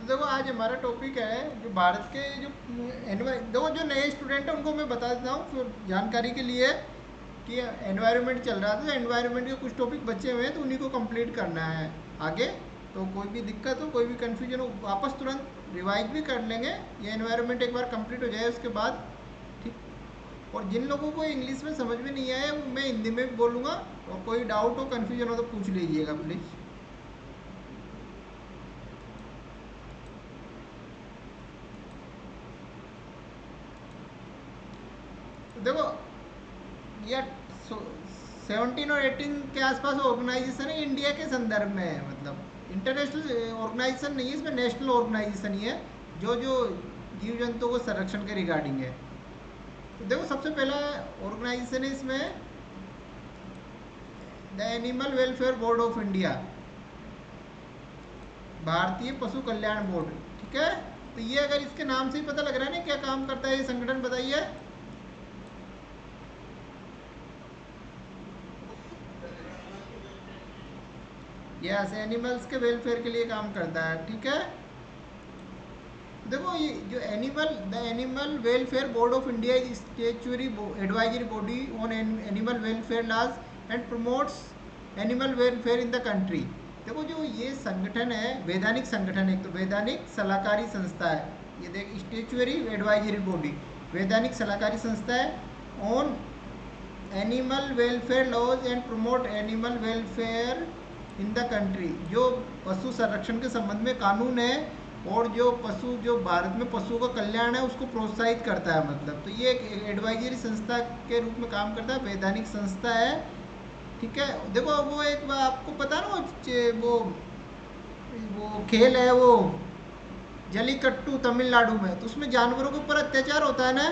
तो देखो आज हमारा टॉपिक है जो भारत के जो देखो जो नए स्टूडेंट हैं उनको मैं बता देता हूँ फिर जानकारी के लिए कि एनवायरनमेंट चल रहा था तो एनवायरनमेंट के कुछ टॉपिक बचे हुए हैं तो उन्हीं को कंप्लीट करना है आगे। तो कोई भी दिक्कत हो कोई भी कन्फ्यूजन हो वापस तुरंत रिवाइज भी कर लेंगे। ये एनवायरनमेंट एक बार कंप्लीट हो जाए उसके बाद ठीक। और जिन लोगों को इंग्लिश में समझ में नहीं आया वो मैं हिंदी में भी बोलूँगा। और कोई डाउट हो कन्फ्यूजन हो तो पूछ लीजिएगा प्लीज़। तो देखो ये 17 और 18 के आसपास ऑर्गेनाइजेशन है इंडिया के संदर्भ में है मतलब इंटरनेशनल ऑर्गेनाइजेशन नहीं है इसमें नेशनल ऑर्गेनाइजेशन ही है जो जो जीव जंतुओं को संरक्षण के रिगार्डिंग है। तो देखो सबसे पहला ऑर्गेनाइजेशन है इसमें the animal Welfare Board of India, भारतीय पशु कल्याण बोर्ड। ठीक है। तो ये अगर इसके नाम से ही पता लग रहा है ना क्या काम करता है ये संगठन बताइए। यस एनिमल्स के वेलफेयर के लिए काम करता है। ठीक है। देखो ये जो Animal Welfare Board of India is statutory advisory body on animal welfare laws and promotes animal welfare in the country. देखो जो ये संगठन है वैधानिक संगठन है, एक तो वैधानिक सलाहकारी संस्था है। ये देख स्टेचुरी एडवाइजरी बॉडी वैधानिक सलाहकारी संस्था है on animal welfare laws and promote animal welfare in the country. जो पशु संरक्षण के संबंध में कानून है और जो भारत में पशुओं का कल्याण है उसको प्रोत्साहित करता है मतलब। तो ये एक एडवाइजरी संस्था के रूप में काम करता है, वैधानिक संस्था है। ठीक है। देखो वो एक आपको पता है ना वो खेल है वो जलीकट्टू तमिलनाडु में, तो उसमें जानवरों के ऊपर अत्याचार होता है ना।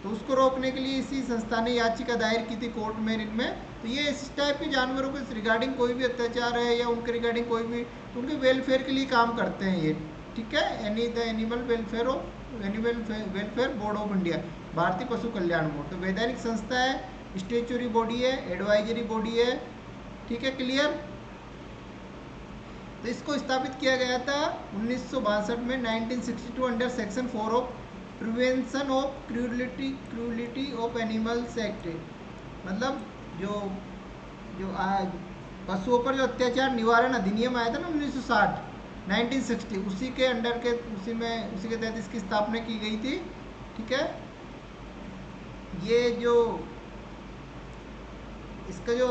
तो उसको रोकने के लिए इसी संस्था ने याचिका दायर की थी कोर्ट में इनमें। तो ये इस टाइप के जानवरों के रिगार्डिंग कोई भी अत्याचार है या उनके रिगार्डिंग कोई भी तो उनके वेलफेयर के लिए काम करते हैं ये। ठीक है। Animal welfare of animal Welfare Board of India, भारतीय पशु कल्याण बोर्ड। तो वैधानिक संस्था है, स्टेचुरी बॉडी है, एडवाइजरी बॉडी है। ठीक है क्लियर। तो इसको स्थापित किया गया था 1962 में 1962 under section 4 of prevention of cruelty of animals act. मतलब जो जो आज पशुओं पर जो अत्याचार निवारण अधिनियम आया था ना 1960 1960 उसी के अंडर के उसी के तहत इसकी स्थापना की गई थी। ठीक है। ये जो इसका जो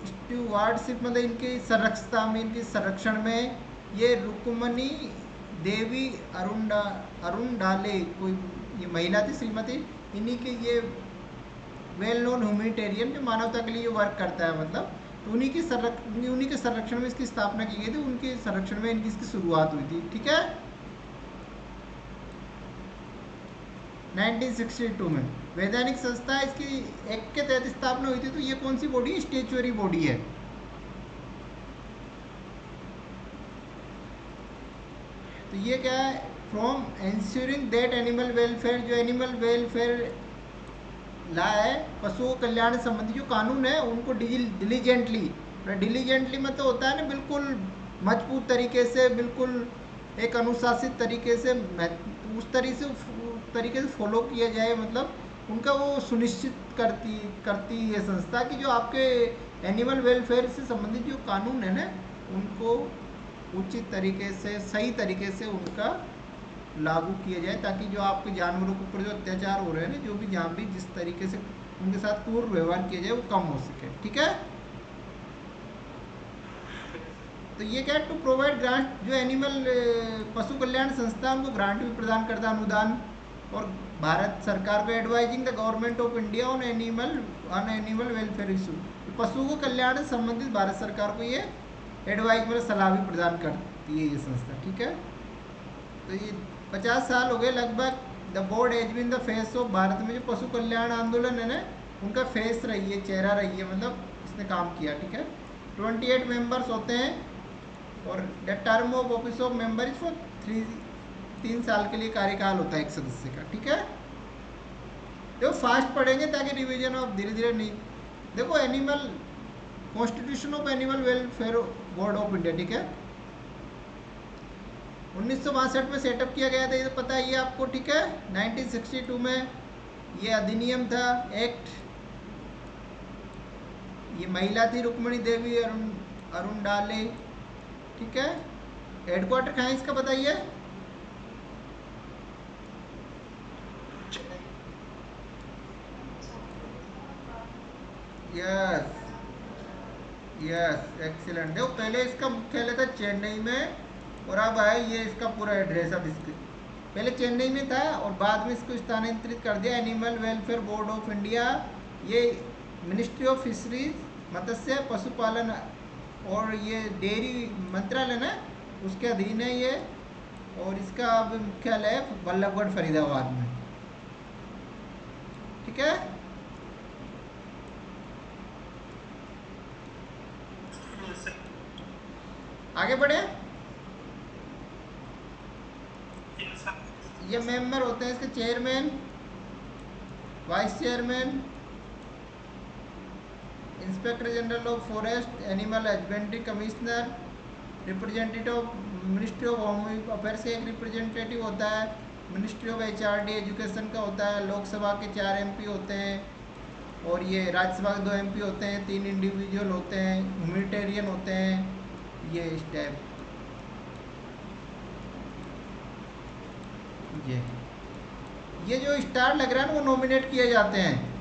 स्टूवार्डशिप मतलब इनकी संरक्षता में इनकी संरक्षण में ये रुक्मणी देवी अरुण डाले कोई ये महिला थी श्रीमती। इन्हीं के ये वेल नोन ह्यूमैनिटेरियन जो मानवता के लिए वर्क करता है मतलब। तो उन्हीं के संरक्षण में इसकी स्थापना की गई थी, उनके संरक्षण में इनकी इसकी शुरुआत हुई थी। ठीक है। 1962 में वैधानिक संस्था इसकी एक्ट के तहत स्थापना हुई थी। तो ये कौन सी बॉडी स्टेचुअरी बॉडी है। तो ये क्या है from ensuring that animal welfare, जो एनिमल वेलफेयर ला है पशुओं कल्याण संबंधी जो कानून है उनको डिलीजेंटली मतलब होता है ना बिल्कुल मजबूत तरीके से बिल्कुल एक अनुशासित तरीके से उस तरीके से फॉलो किया जाए मतलब उनका वो सुनिश्चित करती है संस्था कि जो आपके एनिमल वेलफेयर से संबंधित जो कानून है ना उनको उचित तरीके से सही तरीके से उनका लागू किया जाए ताकि जो आपके जानवरों के ऊपर जो अत्याचार हो रहे हैं ना जो भी जहाँ भी जिस तरीके से उनके साथ क्रूर व्यवहार किया जाए वो कम हो सके। ठीक है। तो ये क्या टू प्रोवाइड ग्रांट जो एनिमल पशु कल्याण संस्था उनको ग्रांट भी प्रदान करता है अनुदान। और भारत सरकार को advising the government of India on animal welfare issue, पशुओं को कल्याण से संबंधित भारत सरकार को ये एडवाइज मतलब सलाह भी प्रदान करती है ये संस्था। ठीक है। तो ये 50 साल हो गए लगभग the board has been the face of Bharat में जो पशु कल्याण आंदोलन है ना उनका फेस रही है चेहरा रही है मतलब इसने काम किया। ठीक है। 28 मेंबर्स होते हैं और the term of office of member is for 3 साल के लिए कार्यकाल होता है एक सदस्य का। ठीक है। देखो फास्ट पढ़ेंगे ताकि रिवीजन ऑफ धीरे धीरे नहीं। देखो constitution of animal Welfare Board of India. ठीक है। 1962 में सेटअप किया गया था, ये तो पता ही है आपको, ठीक है। 1962 में ये अधिनियम था, एक्ट। ये महिला थी रुक्मणी देवी अरुण डाले, ठीक है। हेडक्वार्टर कहाँ है इसका बताइए? Yes yes, excellent. देखो पहले इसका मुख्यालय था चेन्नई में, और अब है ये इसका पूरा एड्रेस। अब इसके पहले चेन्नई में था और बाद में इसको स्थानांतरित कर दिया animal Welfare Board of India. ये मिनिस्ट्री ऑफ फिशरीज, मत्स्य पशुपालन और ये डेयरी मंत्रालय ना, उसके अधीन है ये। और इसका अब मुख्यालय बल्लभगढ़ फरीदाबाद में, ठीक है। आगे बढ़े। ये मेंबर होते हैं इसके chairman, vice chairman, inspector general of forest, animal husbandry commissioner, representative of ministry of home affair से एक रिप्रेजेंटेटिव होता है, मिनिस्ट्री ऑफ एचआरडी एजुकेशन का होता है, लोकसभा के 4 एमपी होते हैं, और ये राज्यसभा के 2 एमपी होते हैं, 3 इंडिविजुअल होते हैं, ह्यूमैनिटेरियन होते हैं, ये इस टाइप। ये जो स्टार लग रहा है ना, वो नॉमिनेट किए जाते हैं।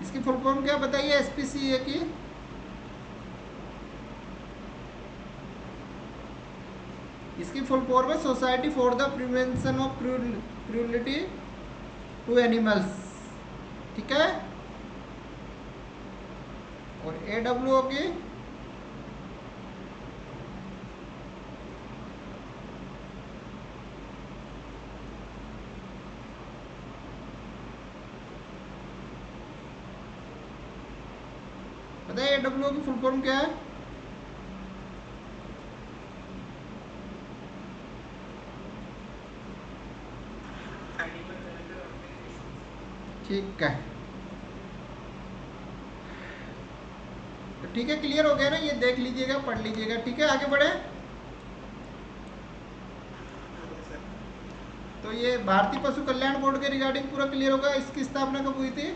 इसकी फुल फॉर्म क्या बताइए एसपीसीए की? इसकी फुल फॉर्म है Society for the Prevention of Cruelty to Animals, ठीक है। और एडब्ल्यूओ की बताइए, एडब्ल्यूओ की फुल फॉर्म क्या है? ठीक है, तो ठीक है, क्लियर हो गया ना? ये देख लीजिएगा, पढ़ लीजिएगा, ठीक है। आगे बढ़े। तो ये भारतीय पशु कल्याण बोर्ड के रिगार्डिंग पूरा क्लियर होगा। इसकी स्थापना कब हुई थी?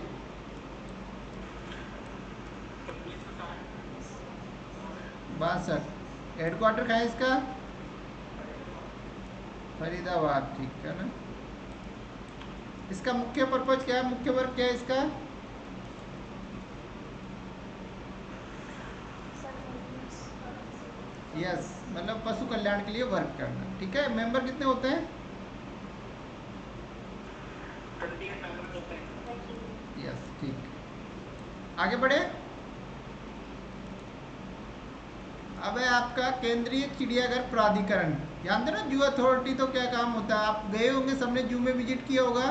62। हेडक्वार्टर कहाँ है इसका? फरीदाबाद, ठीक है ना। इसका मुख्य पर्पज क्या है, मुख्य वर्क क्या है इसका? यस, मतलब पशु कल्याण के लिए वर्क करना, ठीक है। मेंबर कितने होते हैं? यस, ठीक। आगे बढ़े। अब है आपका केंद्रीय चिड़ियाघर प्राधिकरण। जानते ना जू अथॉरिटी तो क्या काम होता है? आप गए होंगे, सबने जू में विजिट किया होगा।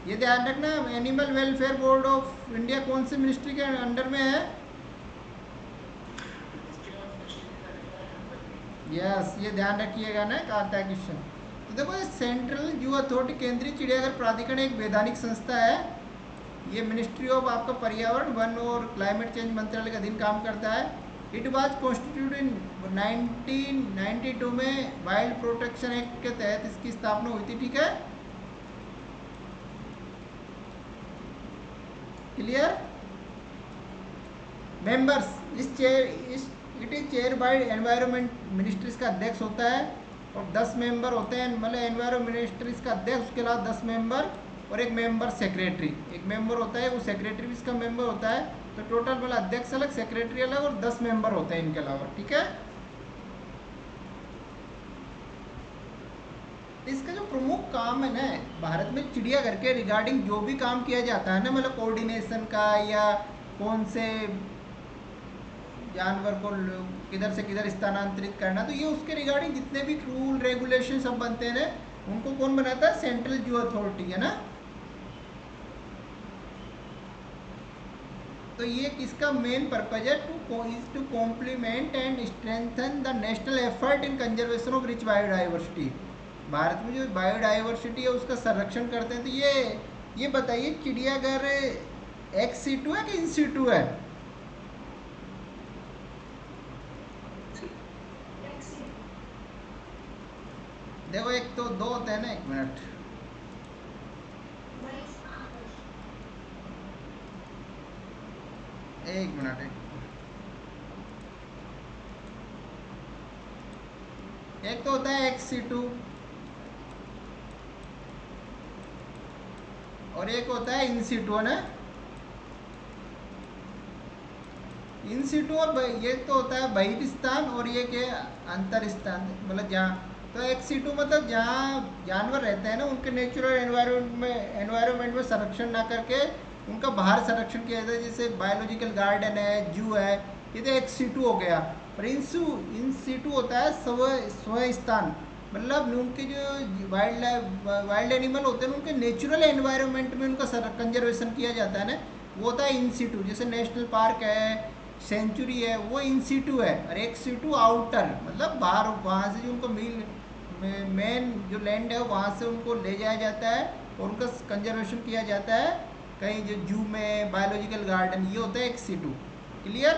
ये ध्यान रखना, animal Welfare Board of India कौन सी मिनिस्ट्री के अंडर में है? यस, ये ध्यान रखिएगा ना, आता है क्वेश्चन। तो देखो, सेंट्रल जू अथॉरिटी, केंद्रीय चिड़ियाघर प्राधिकरण एक वैधानिक संस्था है। ये मिनिस्ट्री ऑफ आपका पर्यावरण, वन और क्लाइमेट चेंज मंत्रालय के अधीन काम करता है। इट वाज कॉन्स्टिट्यूटेड इन 1992 में वाइल्ड प्रोटेक्शन एक्ट के तहत इसकी स्थापना हुई थी, ठीक है। Clear. Members, it is chair by environment ministry, इसका अध्यक्ष होता है, और 10 मेंबर होते हैं, मतलब एनवायरनमेंट मिनिस्ट्री इसका अध्यक्ष, उसके अलावा 10 मेंबर और एक मेंबर सेक्रेटरी। एक मेंबर होता है, वो सेक्रेटरी भी इसका मेंबर होता है। तो टोटल मतलब अध्यक्ष अलग, सेक्रेटरी अलग, और 10 मेंबर होते हैं इनके अलावा, ठीक है। इसका जो प्रमुख काम है ना, भारत में चिड़ियाघर के रिगार्डिंग जो भी काम किया जाता है ना, मतलब कोऑर्डिनेशन का, या कौन से जानवर को किधर से किधर स्थानांतरित करना, तो ये उसके रिगार्डिंग जितने भी रूल रेगुलेशन सब बनते हैं ना, उनको कौन बनाता है? सेंट्रल जू अथॉरिटी, है ना। तो ये किसका मेन पर्पज है, to complement and strengthen the national effort in conservation of rich biodiversity. Bharat में जो बायोडाइवर्सिटी है उसका संरक्षण करते हैं। तो ये बताइए चिड़ियाघर एक्स सीटू है कि इन सीटू है? देखो एक तो दो होते हैं ना, एक मिनट, एक मिनट, एक तो होता है एक्स सीटू और एक होता है इन सीटू, है ना। इन सीटू और ये तो होता है बहिर्स्थान और ये के अंतर स्थान, मतलब जहाँ, तो एक्स सीटू मतलब जहाँ जानवर रहते हैं ना उनके नेचुरल एनवायरनमेंट में संरक्षण ना करके उनका बाहर संरक्षण किया जाता है, जैसे बायोलॉजिकल गार्डन है, जू है, ये तो एक्स सीटू हो गया। और इन सीटू होता है स्व स्थान, मतलब उनके जो वाइल्ड एनिमल होते हैं उनके नेचुरल एनवायरनमेंट में उनका कंजर्वेशन किया जाता है ना, वो होता है इन सीटू। जैसे नेशनल पार्क है, सेंचुरी है, वो इन सीटू है। और एक सीटू आउटर, मतलब बाहर, वहाँ से जो उनको मेन जो लैंड है वहाँ से उनको ले जाया जाता है और उनका कंजर्वेशन किया जाता है कहीं जो जू में, बायोलॉजिकल गार्डन, ये होता है एक सीटू। क्लियर?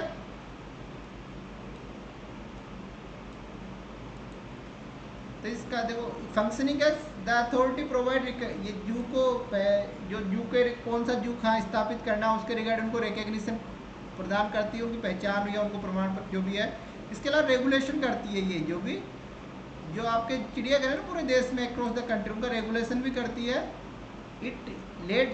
तो इसका देखो फंक्शनिंग है, द अथॉरिटी प्रोवाइड, ये जू को, जो जू के कौन सा जू कहाँ स्थापित करना है उसके रिगार्ड उनको रिकग्निशन प्रदान करती है, उनकी पहचान या उनको प्रमाण पत्र जो भी है। इसके अलावा रेगुलेशन करती है, ये जो भी जो आपके चिड़ियाघर है ना पूरे देश में अक्रॉस द कंट्री, उनका रेगुलेशन भी करती है। It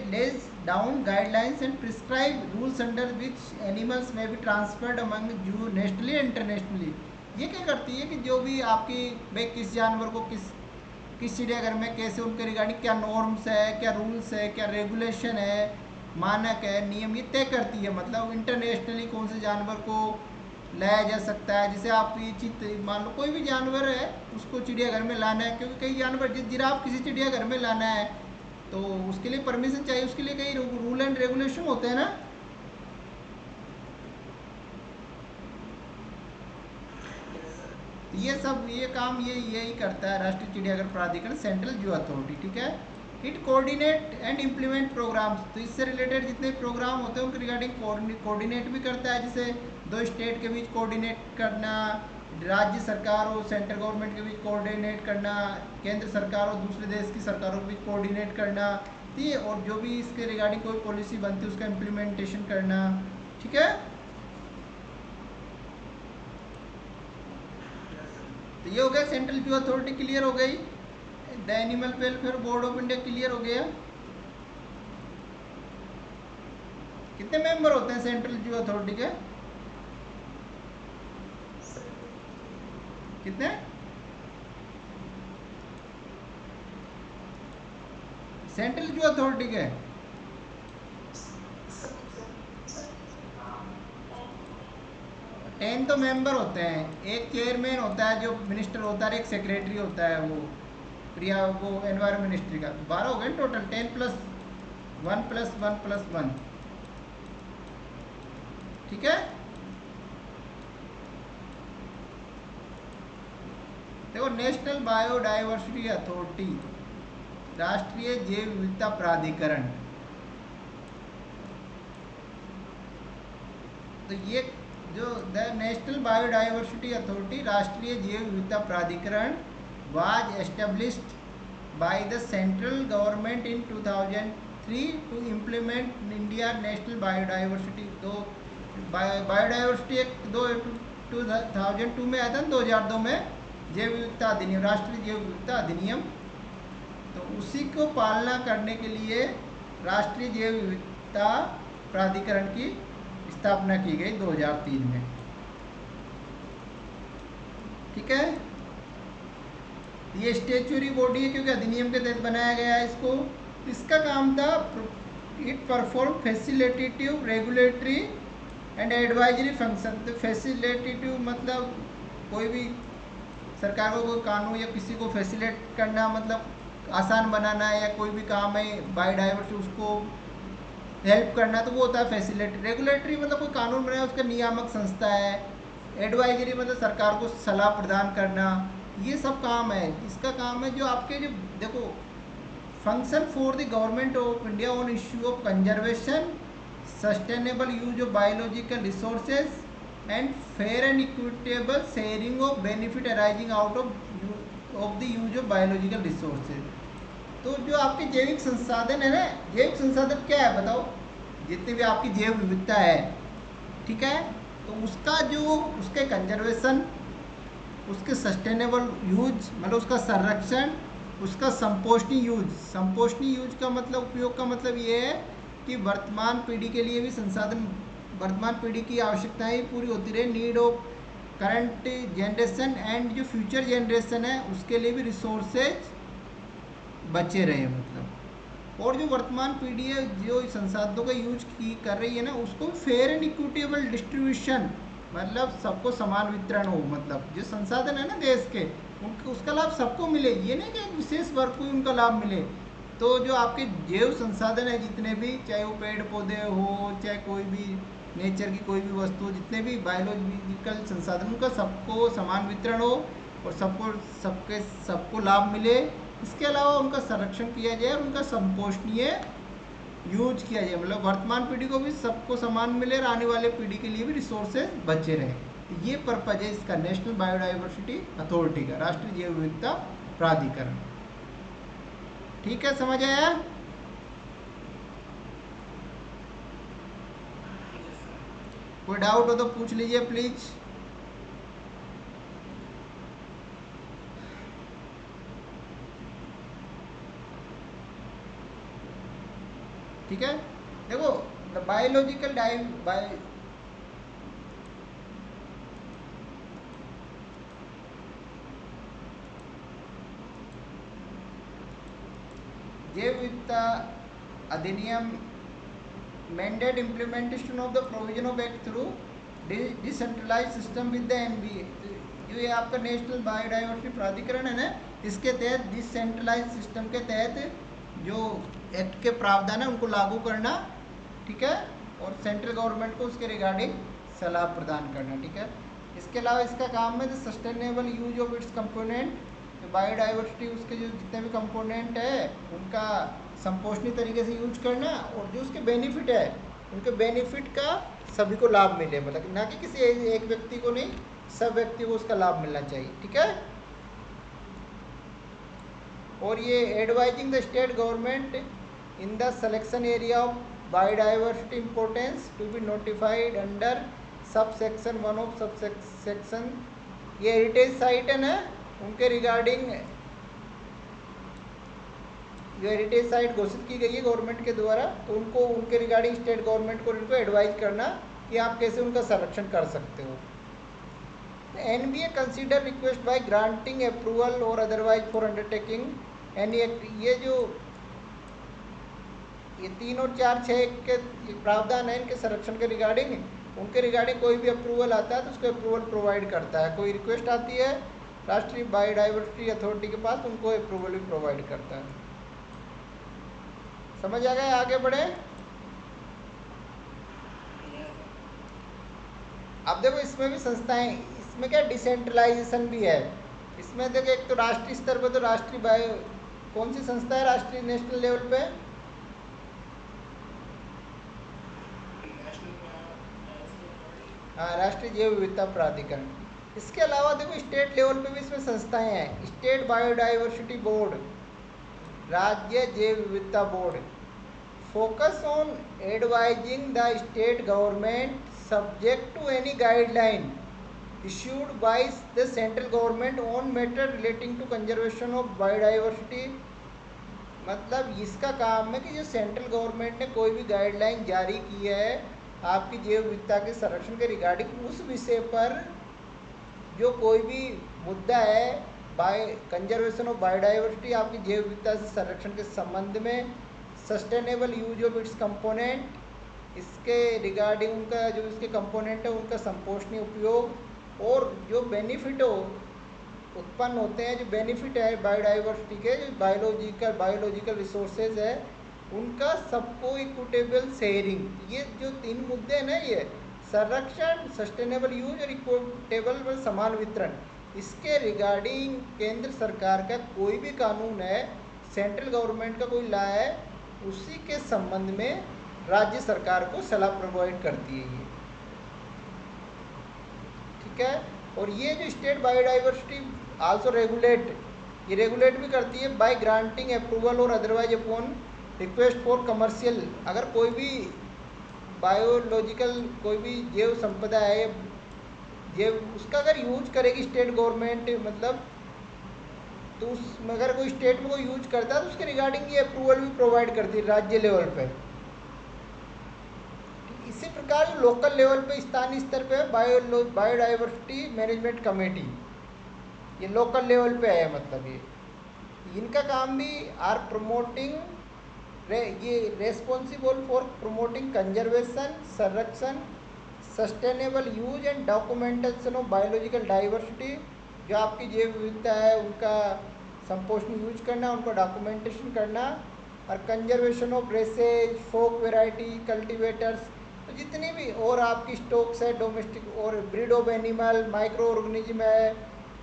lays down guidelines and prescribe rules under which animals में बी ट्रांसफर्ड अमंग जू नेशनली एंड इंटरनेशनली। ये क्या करती है कि जो भी आपकी भाई किस जानवर को किस चिड़ियाघर में कैसे, उनके रिगार्डिंग क्या नॉर्म्स है, क्या रूल्स है, क्या रेगुलेशन है, मानक है, नियम, ये तय करती है। मतलब इंटरनेशनली कौन से जानवर को लाया जा सकता है। जैसे आप ये चीज मान लो कोई भी जानवर है उसको चिड़ियाघर में लाना है, क्योंकि कई जानवर जिराफ किसी चिड़ियाघर में लाना है तो उसके लिए परमिशन चाहिए, उसके लिए कई रूल एंड रेगुलेशन होते हैं ना। ये सब ये काम यही करता है राष्ट्रीय चिड़ियाघर प्राधिकरण, सेंट्रल जू अथॉरिटी। ठीक है, it coordinate and implement programmes, तो इससे रिलेटेड जितने प्रोग्राम होते हैं उनके रिगार्डिंग कोऑर्डिनेट भी करता है। जैसे दो स्टेट के बीच कोऑर्डिनेट करना, राज्य सरकार और सेंट्रल गवर्नमेंट के बीच कोऑर्डिनेट करना, केंद्र सरकार और दूसरे देश की सरकारों के बीच कोऑर्डिनेट करना, ठीक है, और जो भी इसके रिगार्डिंग कोई पॉलिसी बनती है उसका इम्प्लीमेंटेशन करना। ठीक है, तो ये हो गया सेंट्रल जू अथॉरिटी, क्लियर हो गई। The animal Welfare Board of India clear हो गया। कितने मेंबर होते हैं सेंट्रल जू अथॉरिटी के? कितने? सेंट्रल जू अथॉरिटी के 10 तो मेंबर होते हैं, एक चेयरमैन होता है जो मिनिस्टर होता है, एक सेक्रेटरी होता है वो वो एनवायरमेंट मिनिस्ट्री का। 12 हो गए टोटल, 10+1+1+1। ठीक है, देखो नेशनल बायोडाइवर्सिटी अथॉरिटी, राष्ट्रीय जैव विविधता प्राधिकरण, तो ये जो द नेशनल बायोडाइवर्सिटी अथॉरिटी, राष्ट्रीय जैव विविधता प्राधिकरण, was established by the central government in 2003 to implement India national biodiversity. तो बायोडाइवर्सिटी एक 2002 में आया था, 2002 में जैव विविधता अधिनियम, राष्ट्रीय जैव विविधता अधिनियम, तो उसी को पालना करने के लिए राष्ट्रीय जैव विविधता प्राधिकरण की स्थापना की गई 2003 में। ठीक है, ये स्टेचुरी बॉडी है क्योंकि अधिनियम के तहत बनाया गया है इसको। इसका काम था it perform facilitative, regulatory and advisory function. तो फैसिलिटेटिव मतलब कोई भी सरकार को कोई कानून या किसी को फैसिलिटेट करना, मतलब आसान बनाना है, या कोई भी काम है बायोडाइवर्सिटी उसको हेल्प करना, तो वो होता है फैसिलिटी। रेगुलेटरी मतलब कोई कानून बनाया उसका नियामक संस्था है। एडवाइजरी मतलब सरकार को सलाह प्रदान करना, ये सब काम है। इसका काम है जो आपके जो देखो, function for the government of India on issue of conservation, sustainable use of biological resources and fair and equitable sharing of benefit arising out of the use of biological resources. तो जो आपके जैविक संसाधन है ना, जैविक संसाधन क्या है बताओ, जितनी भी आपकी जैव विविधता है, ठीक है, तो उसका जो उसके कंजर्वेशन, उसके सस्टेनेबल यूज मतलब उसका संरक्षण, उसका संपोषणी यूज। संपोषणी यूज का मतलब, उपयोग का मतलब ये है कि वर्तमान पीढ़ी के लिए भी संसाधन, वर्तमान पीढ़ी की आवश्यकताएं पूरी होती रहे, need of current generation and जो फ्यूचर जनरेशन है उसके लिए भी रिसोर्सेज बचे रहे मतलब। और जो वर्तमान पीढ़ी है जो संसाधनों का यूज की कर रही है ना, उसको फेयर एंड इक्विटेबल डिस्ट्रीब्यूशन, मतलब सबको समान वितरण हो, मतलब जो संसाधन है ना देश के, उनको उसका लाभ सबको मिले, ये नहीं कि एक विशेष वर्ग को ही उनका लाभ मिले। तो जो आपके जैव संसाधन है जितने भी, चाहे वो पेड़ पौधे हो, चाहे कोई भी नेचर की कोई भी वस्तु, जितने भी बायोलॉजिकल संसाधन, उनका सबको समान वितरण हो और सबको लाभ मिले। इसके अलावा उनका संरक्षण किया जाए और उनका संपोषणीय यूज किया जाए, मतलब वर्तमान पीढ़ी को भी सबको समान मिले और आने वाले पीढ़ी के लिए भी रिसोर्सेज बचे रहे। तो ये पर्पज है इसका, नेशनल बायोडाइवर्सिटी अथॉरिटी का, राष्ट्रीय जैव विविधता प्राधिकरण। ठीक है, समझ आया? कोई डाउट हो तो पूछ लीजिए प्लीज। ठीक है, देखो द बायोलॉजिकल जैव विविधता अधिनियम mandate implementation of the provision of act through decentralized system with the NBA। जो ये आपका नेशनल बायोडाइवर्सिटी प्राधिकरण है ना, इसके तहत डिसेंट्रलाइज सिस्टम के तहत जो एक्ट के प्रावधान है उनको लागू करना, ठीक है, और सेंट्रल गवर्नमेंट को उसके रिगार्डिंग सलाह प्रदान करना, ठीक है। इसके अलावा इसका काम है sustainable use of its component, biodiversity उसके जो जितने भी कंपोनेंट है उनका संपोषणी तरीके से यूज करना, और जो उसके बेनिफिट है उनके बेनिफिट का सभी को लाभ मिले, मतलब ना कि किसी एक व्यक्ति को नहीं, सब व्यक्ति को उसका लाभ मिलना चाहिए, ठीक है। और ये advising the state government in the selection area of biodiversity importance to be notified under sub section 1 of sub section. ये हेरिटेज साइट है ना, उनके रिगार्डिंग जो हेरिटेज साइट घोषित की गई है गवर्नमेंट के द्वारा, तो उनको उनके रिगार्डिंग स्टेट गवर्नमेंट को उनको एडवाइज करना कि आप कैसे उनका संरक्षण कर सकते हो। NBA consider request by granting approval और otherwise for undertaking any act. ये जो ये 3 और 4, 6 के प्रावधान है इनके संरक्षण के रिगार्डिंग, उनके रिगार्डिंग कोई भी अप्रूवल आता है तो उसको अप्रूवल प्रोवाइड करता है। कोई रिक्वेस्ट आती है राष्ट्रीय बायोडाइवर्सिटी अथॉरिटी के पास, उनको अप्रूवल भी प्रोवाइड करता है। समझ आ गया? आगे बढ़े। अब देखो इसमें भी संस्थाएं, इसमें क्या डिसेंट्रलाइजेशन भी है। इसमें देखो एक तो राष्ट्रीय स्तर पर, तो राष्ट्रीय बायो कौन सी संस्था है राष्ट्रीय नेशनल लेवल पे? हाँ, राष्ट्रीय जैव विविधता प्राधिकरण। इसके अलावा देखो स्टेट लेवल पे भी इसमें संस्थाएं हैं, स्टेट बायोडाइवर्सिटी बोर्ड, राज्य जैव विविधता board, focus on advising the state government subject to any guideline issued by the central government on matter relating to conservation of biodiversity। मतलब इसका काम है कि जो सेंट्रल गवर्नमेंट ने कोई भी गाइडलाइन जारी की है आपकी जैव विविधता के संरक्षण के रिगार्डिंग, उस विषय पर जो कोई भी मुद्दा है कंजर्वेशन ऑफ बायोडाइवर्सिटी, आपकी जैव विविधता से संरक्षण के संबंध में, sustainable use of its component, इसके रिगार्डिंग उनका जो इसके कंपोनेंट है उनका संपोषणीय उपयोग, और जो बेनिफिट उत्पन्न होते हैं, जो बेनिफिट है बायोडाइवर्सिटी के, जो बायोलॉजिकल रिसोर्सेज है उनका सबको इक्विटेबल शेयरिंग। ये जो 3 मुद्दे हैं ना, ये संरक्षण, सस्टेनेबल यूज और इक्विटेबल समान वितरण, इसके रिगार्डिंग केंद्र सरकार का कोई भी कानून है, सेंट्रल गवर्नमेंट का कोई लॉ है, उसी के संबंध में राज्य सरकार को सलाह प्रोवाइड करती है ये, ठीक है। और ये जो स्टेट बायोडाइवर्सिटी आल्सो रेगुलेट, ये रेगुलेट भी करती है बाय ग्रांटिंग अप्रूवल और otherwise upon request for commercial. अगर कोई भी बायोलॉजिकल कोई भी जैव संपदा है, जैव उसका अगर यूज करेगी स्टेट गवर्नमेंट, मतलब तो उसमें अगर कोई स्टेट में कोई यूज करता है तो उसके रिगार्डिंग ये अप्रूवल भी प्रोवाइड करती है राज्य लेवल पे। इसी प्रकार लोकल लेवल पे, स्थानीय स्तर पे बायोडाइवर्सिटी मैनेजमेंट कमेटी, ये लोकल लेवल पे है, मतलब ये इनका काम भी आर प्रमोटिंग, ये रेस्पॉन्सिबल फॉर प्रमोटिंग कंजर्वेशन, संरक्षण, sustainable use and documentation of biological diversity. जो आपकी जैव विविधता है उनका संपोषण यूज करना, उनका डॉक्यूमेंटेशन करना, और conservation of races, folk variety, cultivators, तो जितनी भी और आपकी स्टॉक्स है, डोमेस्टिक और breed of animal, micro organism है,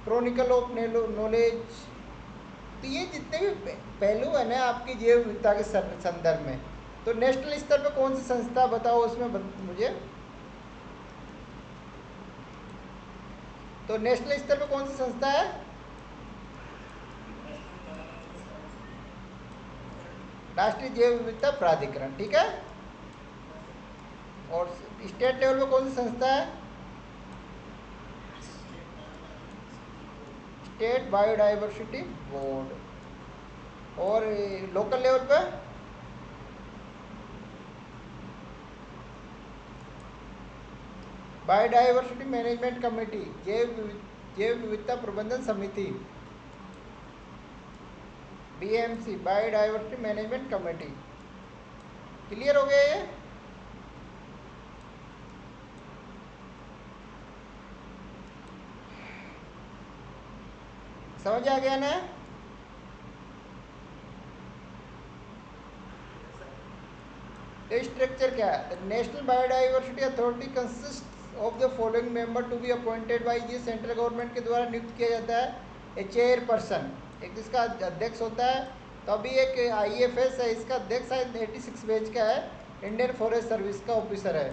क्रॉनिकल ऑफ नॉलेज, तो ये जितने भी पहलू है ना आपकी जैव विविधता के संदर्भ में। तो नेशनल स्तर पर कौन सी संस्था बताओ उसमें मुझे, तो नेशनल स्तर पर कौन सी संस्था है? राष्ट्रीय जैव विविधता प्राधिकरण, ठीक है। और स्टेट लेवल पर कौन सी संस्था है? State biodiversity board. और लोकल लेवल पर बायोडाइवर्सिटी मैनेजमेंट कमेटी, जैव विविधता प्रबंधन समिति, BMC, biodiversity management committee. Clear हो गया ये? समझ आ गया ना? स्ट्रक्चर क्या है? National Biodiversity Authority consist of the following member to be appointed by, ये सेंट्रल गवर्नमेंट के द्वारा नियुक्त किया जाता है। ए चेयरपर्सन, एक इसका अध्यक्ष होता है। तो अभी एक IFS है, इसका अध्यक्ष शायद 86 बैच का है, इंडियन फॉरेस्ट सर्विस का ऑफिसर है,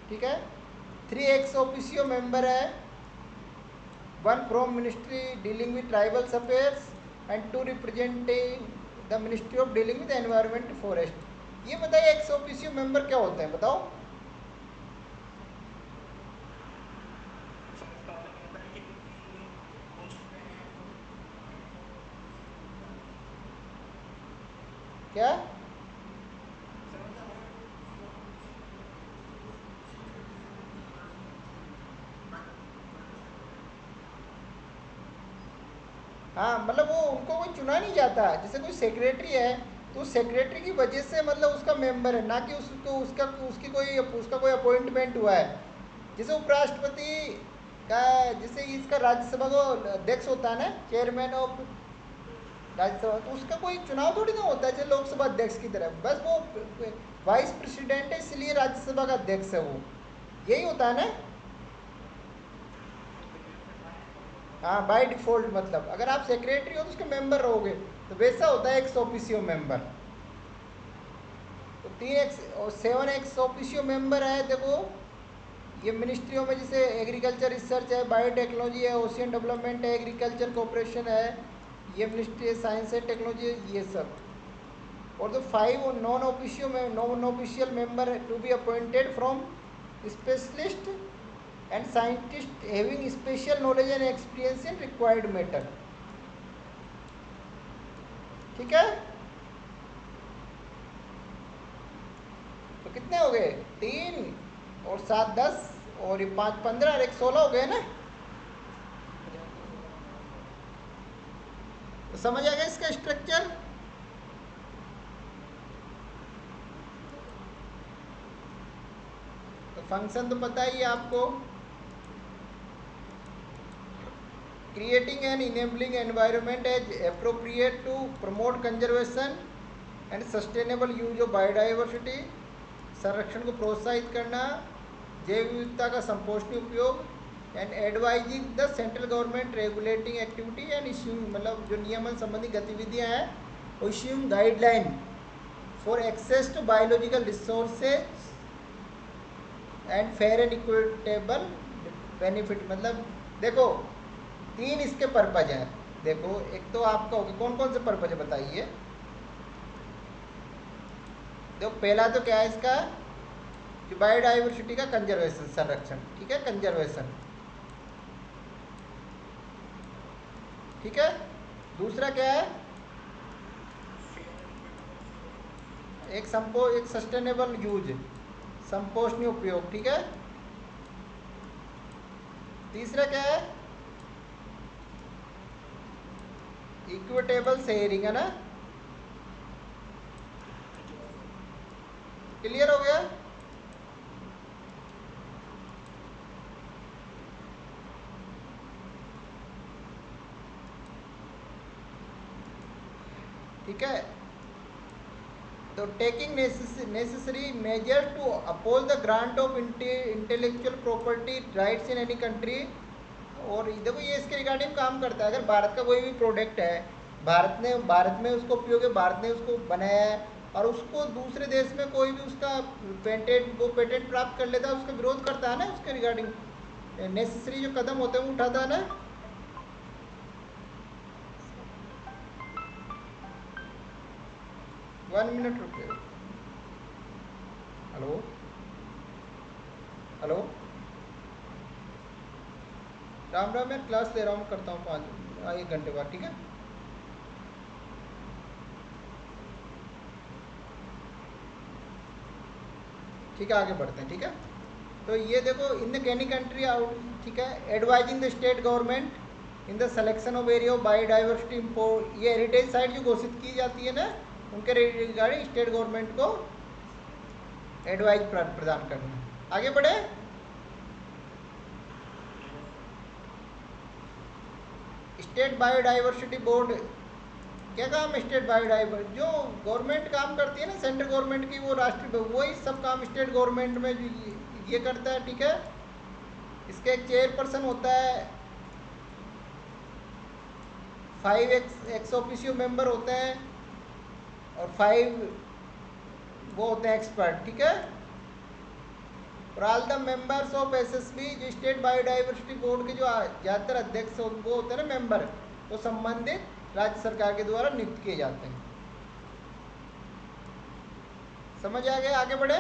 ठीक है। 3 एक्स ऑफिसियो मेंबर है, 1 from ministry dealing with tribals affairs and 2 representing the ministry of dealing with environment forest. ये बताइए एक्स ऑफिसियो मेंबर क्या होते हैं, बताओ। क्या? हाँ, मतलब वो उनको कोई चुना नहीं जाता, जैसे कोई सेक्रेटरी है तो सेक्रेटरी की वजह से मतलब उसका मेंबर है, ना कि उसको उसका कोई अपॉइंटमेंट हुआ है। जैसे उपराष्ट्रपति का, जैसे इसका राज्यसभा को अध्यक्ष होता है ना, चेयरमैन ऑफ राज्यसभा, तो उसका कोई चुनाव थोड़ी ना होता है जैसे लोकसभा अध्यक्ष की तरह, बस वो वाइस प्रेसिडेंट है इसलिए राज्यसभा का अध्यक्ष है वो, यही होता है ना। हाँ, बाय डिफॉल्ट, मतलब अगर आप सेक्रेटरी हो तो उसके मेंबर रहोगे, तो वैसा होता है एक्स ऑफिसियो मेंबर। तो 3 एक्स और 7 एक्स ऑफिसियो मेंबर है। देखो ये मिनिस्ट्रियों में जैसे एग्रीकल्चर रिसर्च है, बायोटेक्नोलॉजी है, ओशियन डेवलपमेंट है, एग्रीकल्चर कोऑपरेशन है, ये मिनिस्ट्री साइंस एंड टेक्नोलॉजी, ये सब। और तो 5 non official member to be appointed from specialist and scientist having special knowledge and experience in required matter, ठीक है। तो कितने हो गए? 3 और 7 10 और ये 5 15 और 1 16 हो गए ना। तो समझ आ गया इसका स्ट्रक्चर। तो फंक्शन तो पता ही है आपको। creating an enabling environment as appropriate to promote conservation and sustainable use of biodiversity, संरक्षण को प्रोत्साहित करना, जैव विविधता का संपोषणीय उपयोग, and advising the central government regulating activity and issuing, मतलब जो नियमन संबंधी गतिविधियां हैं, issuing guideline for access to biological resources and fair and equitable benefit. मतलब देखो 3 इसके पर्पज हैं। देखो एक तो आपका होगा, कौन कौन से पर्पज है बताइए। देखो पहला तो क्या है इसका, कि बायोडाइवर्सिटी का कंजर्वेशन, संरक्षण, ठीक है, कंजर्वेशन, ठीक है। दूसरा क्या है, एक सस्टेनेबल यूज, संपोषणीय उपयोग, ठीक है। तीसरा क्या है, इक्विटेबल शेयरिंग, है ना। क्लियर हो गया। ठीक है, तो taking necessary measure to oppose the grant of intellectual property rights in any country. और देखो ये इसके रिगार्डिंग काम करता है। अगर भारत का कोई भी प्रोडक्ट है, भारत में उसको उपयोग है, भारत ने उसको बनाया है, और उसको दूसरे देश में कोई भी उसका पेटेंट प्राप्त कर लेता है, उसका विरोध करता है ना, उसके रिगार्डिंग नेसेसरी जो कदम होते हैं वो उठाता है ना। 1 मिनट रुकिए। हेलो हेलो, राम राम, मैं क्लास ले रहा हूँ, करता हूँ 1 घंटे बाद, ठीक है। ठीक है, आगे बढ़ते हैं, ठीक है। तो ये देखो, in the canny country out, ठीक है, advising the state government in the selection of area of biodiversity import, ये हेरिटेज साइट जो घोषित की जाती है ना, उनके रिगार्डिंग स्टेट गवर्नमेंट को एडवाइज प्रदान करना। आगे बढ़े। स्टेट बायोडाइवर्सिटी बोर्ड, क्या काम है स्टेट बायोडाइवर्सिटी, जो गवर्नमेंट काम करती है ना, सेंट्रल गवर्नमेंट की, वो राष्ट्रीय, वही सब काम स्टेट गवर्नमेंट में ये करता है, ठीक है। इसका एक चेयरपर्सन होता है, 5 एक्स ऑफिशियो मेंबर होते हैं, और 5 वो होते हैं एक्सपर्ट, ठीक है। और all the members of SSB, जो स्टेट बायोडाइवर्सिटी बोर्ड के जो ज़्यादातर अध्यक्ष वो होते हैं ना, मेंबर, वो संबंधित राज्य सरकार के द्वारा नियुक्त किए जाते हैं। समझ आ गया, आगे बढ़े।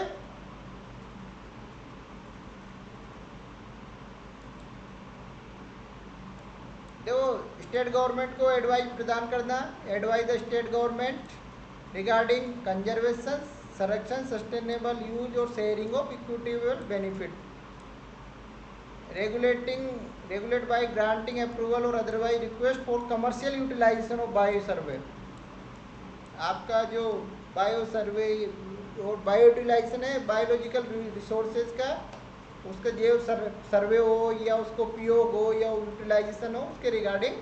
देखो स्टेट गवर्नमेंट को एडवाइस प्रदान करना, advise the state government regarding conservation, संरक्षण, सस्टेनेबल यूज और sharing of equitable benefit, regulate by granting approval और otherwise request for commercial utilization of bio survey. आपका जो बायो सर्वे और बायो यूटिलाइजेशन है बायोलॉजिकल रिसोर्सेज का, उसका जैव सर्वे हो या उसको उपयोग हो या यूटिलाइजेशन हो, उसके रिगार्डिंग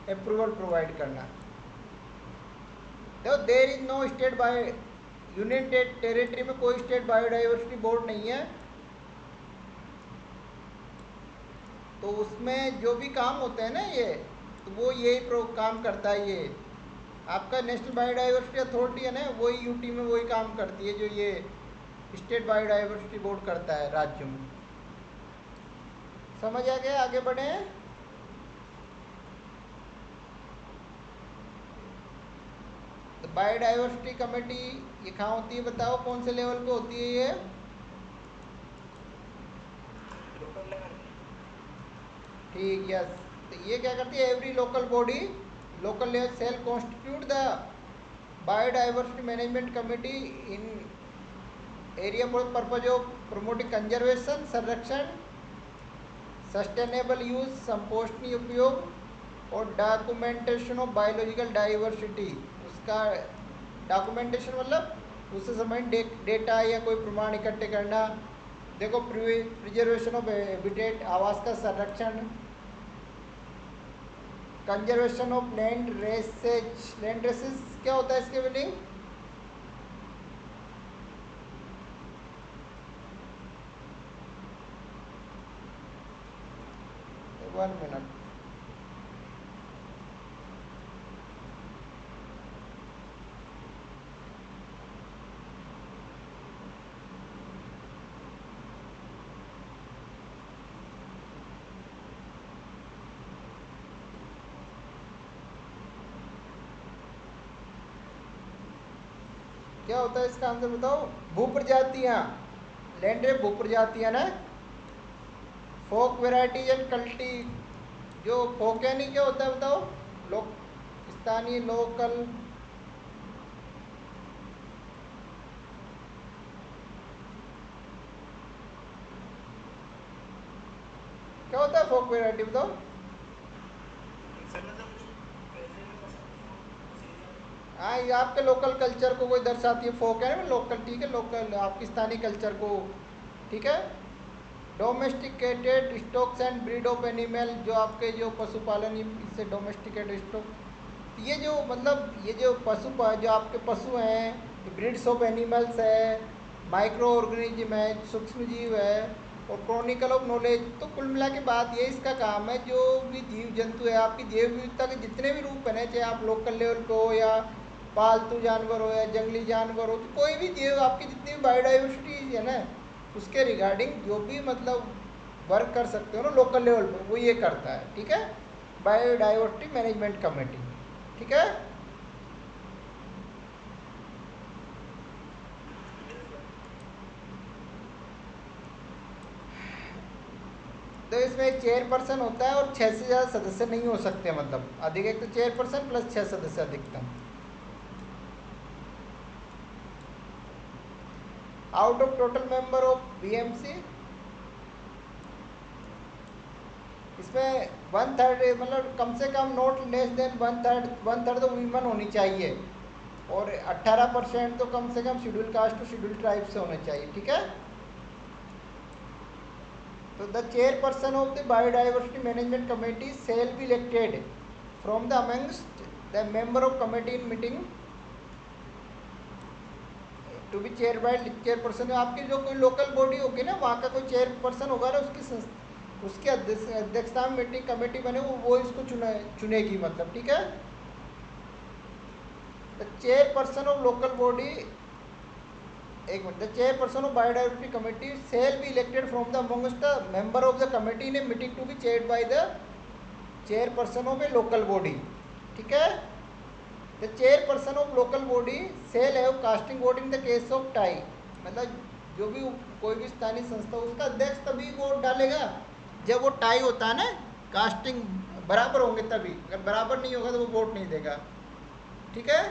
अप्रूवल प्रोवाइड करना। देखो there is no state bio, union territory में कोई स्टेट बायोडाइवर्सिटी बोर्ड नहीं है, तो उसमें जो भी काम होते हैं ना ये, तो वो यही काम करता है। ये आपका नेशनल बायोडाइवर्सिटी अथॉरिटी है ना, वही यूटी में वही काम करती है जो ये स्टेट बायोडाइवर्सिटी बोर्ड करता है राज्यों में। समझ आ गया, आगे बढ़े। तो बायोडाइवर्सिटी कमेटी ये कहाँ होती है, बताओ कौन से लेवल पे होती है ये। ठीक, यस। तो ये क्या करती है, every local body, local level shall constitute the biodiversity management committee in area for purpose of promoting conservation, संरक्षण, सस्टेनेबल यूज, संपोषणीय उपयोग और डॉक्यूमेंटेशन ऑफ बायोलॉजिकल डाइवर्सिटी। उसका डॉक्यूमेंटेशन मतलब उससे संबंधित डेटा या कोई प्रमाण इकट्ठे करना। देखो प्रिजर्वेशन ऑफ हैबिटेट, आवास का संरक्षण, conservation of land races, land races क्या होता है इसके मीनिंग? One minute. क्या होता है इसका आंसर बताओ? भू प्रजातियां, लैंड रे भू प्रजातियां ना। फोक वेराइटीज एंड कल्टी, जो फोक यानी क्या होता है बताओ? लोक, स्थानीय, लोकल। क्या होता है फोक वेराइटी बताओ? हाँ, ये आपके लोकल कल्चर को कोई दर्शाती है, फोक है ना लोकल, ठीक है, लोकल आपकी स्थानीय कल्चर को, ठीक है। Domesticated stocks and breed of animal, जो आपके जो पशुपालन, इससे डोमेस्टिकेटेड स्टॉक, ये जो मतलब ये जो जो आपके पशु हैं, ब्रीड्स ऑफ एनिमल्स है, माइक्रो ऑर्गेनिज्म है, सूक्ष्म जीव है, और क्रॉनिकल ऑफ नॉलेज। तो कुल मिला के बात ये इसका काम है, जो भी जीव जंतु है, आपकी जैव विविधता के जितने भी रूप है, चाहे आप लोकल लेवल पे हो या पालतू जानवर हो या जंगली जानवर हो, तो कोई भी जीव, आपकी जितनी भी बायोडाइवर्सिटी है ना, उसके रिगार्डिंग जो भी मतलब वर्क कर सकते हो ना लोकल लेवल पे, वो ये करता है, ठीक है, बायोडाइवर्सिटी मैनेजमेंट कमेटी, ठीक है। तो इसमें एक चेयरपर्सन होता है और 6 से ज़्यादा सदस्य नहीं हो सकते, मतलब अधिक एक तो चेयरपर्सन प्लस 6 सदस्य अधिकतम। Out of total member of BMC, इसमें 1/3 मतलब कम से कम नॉट लेस देन 1/3 तो वीमन होनी चाहिए, और 18% तो कम से कम शेड्यूल कास्ट और शेड्यूल ट्राइब से होने चाहिए, ठीक है। तो the chairperson of the biodiversity management committee shall be elected from the amongst the member of committee in meeting to be chair by chairperson. आपकी जो कोई लोकल बॉडी होगी ना, वहाँ का कोई चेयरपर्सन होगा ना, उसकी अध्यक्षता में मीटिंग कमेटी बने, वो इसको चुनेगी, मतलब, ठीक है। The chairperson of local body, एक minute, the chairperson of biodiversity committee shall be elected from the amongst the member of the committee in a meeting to be chaired by the chairperson of a local body, ठीक है। The chairperson of local body shall have casting vote in the case of tie, मतलब जो भी कोई भी स्थानीय संस्था, उसका अध्यक्ष तभी वोट डालेगा जब वो टाई होता है ना, कास्टिंग बराबर होंगे तभी, अगर बराबर नहीं होगा तो वो वोट नहीं देगा, ठीक है।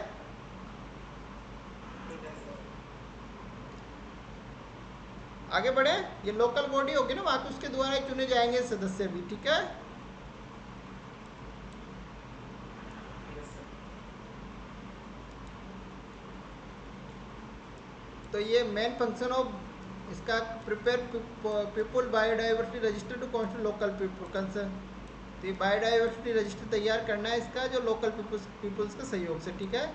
आगे बढ़े, ये लोकल बॉडी होगी ना, वहाँ उसके द्वारा ही चुने जाएंगे सदस्य भी, ठीक है। तो ये मेन फंक्शन ऑफ इसका prepare people biodiversity register to constitute local people concern. तो ये बायोडाइवर्सिटी रजिस्टर तैयार करना है इसका, जो लोकल पीपल्स के सहयोग से, ठीक है।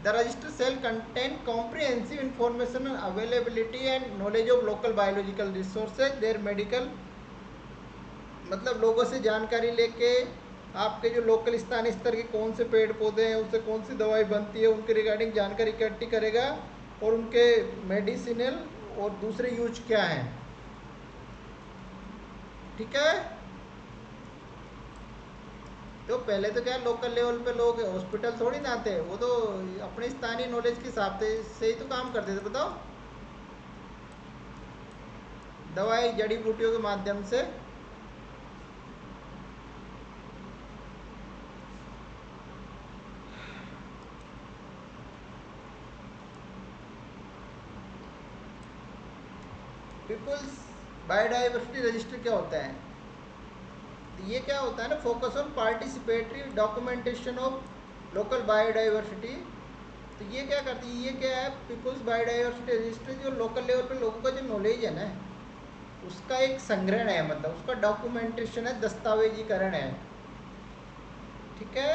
The register shall contain comprehensive information availability and knowledge of local biological resources their medical, मतलब लोगों से जानकारी लेके आपके जो लोकल स्थानीय स्तर के कौन से पेड़ पौधे हैं, उससे कौन सी दवाई बनती है, उनके रिगार्डिंग जानकारी इकट्ठी करेगा, और उनके मेडिसिनल और दूसरे यूज क्या हैं, ठीक है। तो पहले तो क्या लोकल लेवल पे लोग हॉस्पिटल थोड़ी ना आते, वो तो अपने स्थानीय नॉलेज के हिसाब से ही तो काम करते थे, बताओ, दवाई जड़ी बूटियों के माध्यम से। पीपल्स बायोडाइवर्सिटी रजिस्टर क्या होता है? ये क्या होता है ना, focus on participatory documentation of local biodiversity. तो ये क्या करती है, ये क्या है, पीपल्स बायोडाइवर्सिटी रजिस्टर, जो लोकल लेवल पे लोगों का जो नॉलेज है ना, उसका एक संग्रहण है, मतलब उसका डॉक्यूमेंटेशन है, दस्तावेजीकरण है, ठीक है।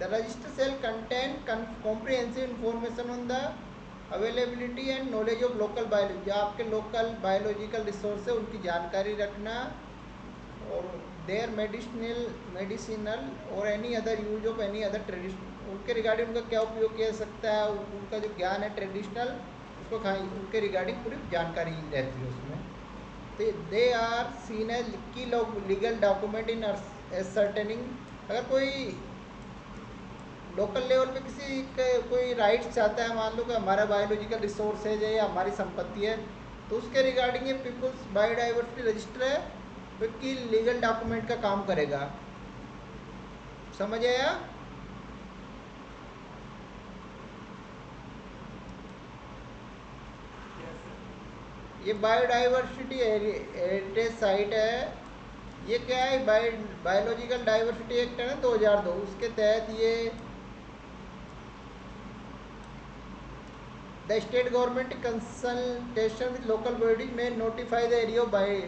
The register shall contain comprehensive information on the availability and knowledge of local biology, जो आपके लोकल बायोलॉजिकल रिसोर्स है उनकी जानकारी रखना, और देयर मेडिसिनल और any other use of any other traditional, उनके रिगार्डिंग उनका क्या उपयोग किया जा सकता है, उनका जो ज्ञान है ट्रेडिशनल उसको उनके रिगार्डिंग पूरी जानकारी रहती है उसमें। तो दे आर सीन एज की लीगल डॉक्यूमेंट इन सर्टेनिंग, अगर कोई लोकल लेवल पे किसी कोई राइट्स चाहता है, मान लो कि हमारा बायोलॉजिकल रिसोर्सेज है या हमारी संपत्ति है, तो उसके रिगार्डिंग ये पीपल्स बायोडाइवर्सिटी रजिस्टर है तो की लीगल डॉक्यूमेंट का काम करेगा। समझ आया? ये बायोडाइवर्सिटी हेरिटेज साइट है। ये क्या है? बायोलॉजिकल डाइवर्सिटी एक्ट है ना 2002, उसके तहत ये the state government consultation with local bodies में notify the area of by,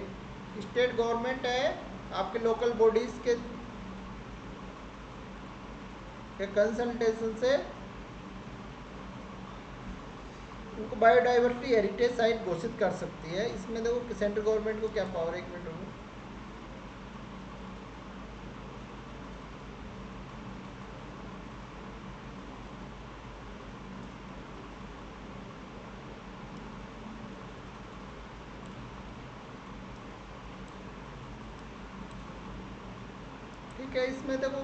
state government है आपके लोकल बॉडीज के कंसल्टेशन से उनको बायोडाइवर्सिटी हेरिटेज साइट घोषित कर सकती है। इसमें देखो सेंट्रल गवर्नमेंट को क्या पावर है, एक मिनट रुको। ठीक है, इसमें देखो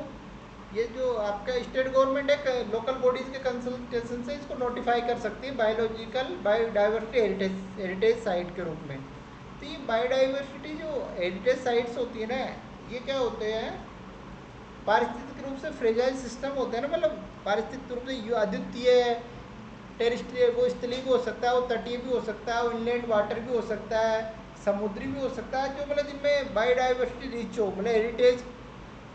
ये जो आपका स्टेट गवर्नमेंट है लोकल बॉडीज के कंसल्टेशन से इसको नोटिफाई कर सकती है बायोलॉजिकल बायोडाइवर्सिटी हेरिटेज साइट के रूप में। तो ये बायोडाइवर्सिटी जो हेरिटेज साइट्स होती है ना, ये क्या होते हैं? पारिस्थितिक रूप से फ्रेजाइल सिस्टम होते हैं ना, मतलब पारिस्थितिक रूप से अद्वितीय टेरिस्ट्रियल, वो स्थलीय भी हो सकता है, वो तटीय भी हो सकता है, वो इनलैंड वाटर भी हो सकता है, समुद्री भी हो सकता है, जो मतलब जिनमें बायोडाइवर्सिटी रिच हो, मतलब हेरिटेज,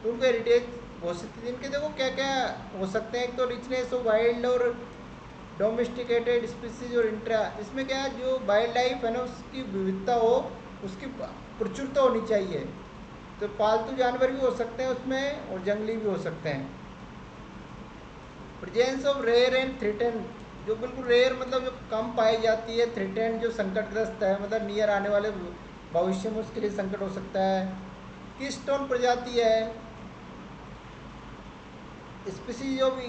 तो उनको हेरिटेज घोषित। इनके देखो क्या क्या हो सकते हैं, एक तो रिचनेस ऑफ वाइल्ड और डोमेस्टिकेटेड स्पीसीज और इंट्रा, इसमें क्या है जो वाइल्ड लाइफ है ना उसकी विविधता हो, उसकी प्रचुरता होनी चाहिए। तो पालतू जानवर भी हो सकते हैं उसमें और जंगली भी हो सकते हैं। Presence of rare and threaten, जो बिल्कुल रेयर मतलब जो कम पाई जाती है, थ्रेटन जो संकटग्रस्त है, मतलब नियर आने वाले भविष्य में उसके लिए संकट हो सकता है। कीस्टोन प्रजाति है, स्पीसीज ऑफ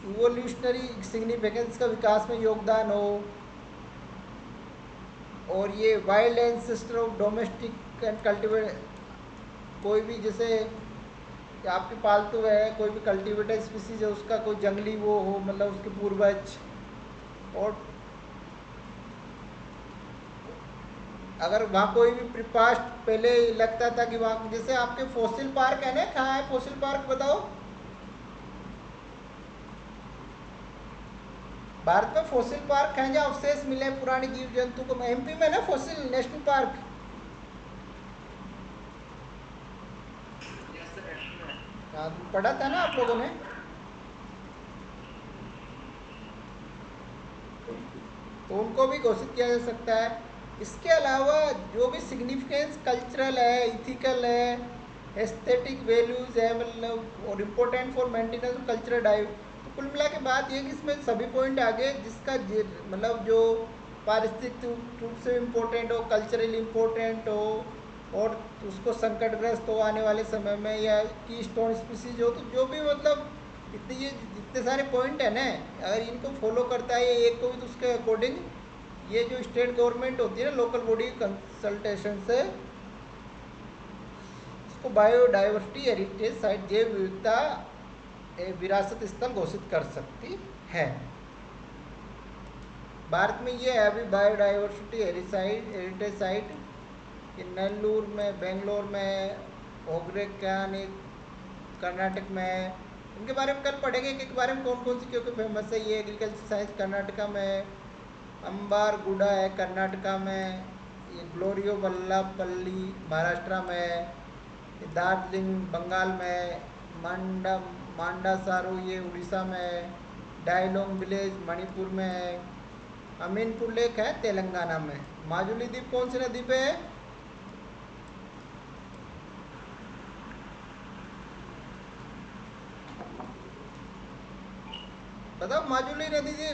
इवोल्यूशनरी सिग्निफिकेंस का विकास में योगदान हो, और ये wild ancestor of domestic and cultivate, कोई भी जैसे आपके पालतू है कोई भी कल्टिवेटेड स्पीसीज है उसका कोई जंगली वो हो, मतलब उसके पूर्वज। और अगर वहाँ कोई भी प्रीपास्ट पहले लगता था कि वहाँ जैसे आपके फॉसिल पार्क है ना, कहाँ है फॉसिल पार्क बताओ? भारत में फॉसिल पार्क है जहाँ अवशेष मिले पुराने जीव जंतु को, एमपी में ना फॉसिल नेशनल पार्क। हाँ, पढ़ा था ना आप लोगों ने। तो उनको भी घोषित किया जा सकता है। इसके अलावा जो भी सिग्निफिकेंस कल्चरल है, इथिकल है, एस्थेटिक वैल्यूज है, मतलब और important for maintenance cultural dive, तो कुल मिला के बात ये कि इसमें सभी पॉइंट आगे जिसका मतलब जो पारिस्थितिक रूप से इम्पोर्टेंट हो, कल्चरली इम्पोर्टेंट हो, और उसको संकटग्रस्त हो आने वाले समय में, या की स्टोन स्पीसीज हो, तो जो भी मतलब इतने सारे पॉइंट है ना, अगर इनको फॉलो करता है एक को भी, तो उसके अकॉर्डिंग ये जो स्टेट गवर्नमेंट होती है ना लोकल बॉडी कंसल्टेशन से, इसको बायोडाइवर्सिटी हेरिटेज साइट जैव विविधता विरासत स्थल घोषित कर सकती है। भारत में ये है अभी बायोडाइवर्सिटी हेरिटेज साइट, ये नेल्लूर में, बेंगलोर में, ओग्रेकान कर्नाटक में। इनके बारे में कल पढ़ेंगे कि इनके बारे में कौन कौन सी क्योंकि फेमस है। ये एग्रीकल्चर साइंस कर्नाटका में, अंबारगुड़ा है कर्नाटका में, ये ग्लोरियो वल्लापल्ली महाराष्ट्र में, ये दार्जिलिंग बंगाल में, मांडा मांडा सारू ये उड़ीसा में, डायलोंग विलेज मणिपुर में है, अमीनपुर लेक है तेलंगाना में। माजुली द्वीप कौन सी नदी पे है? बताओ माजुली नदी जी।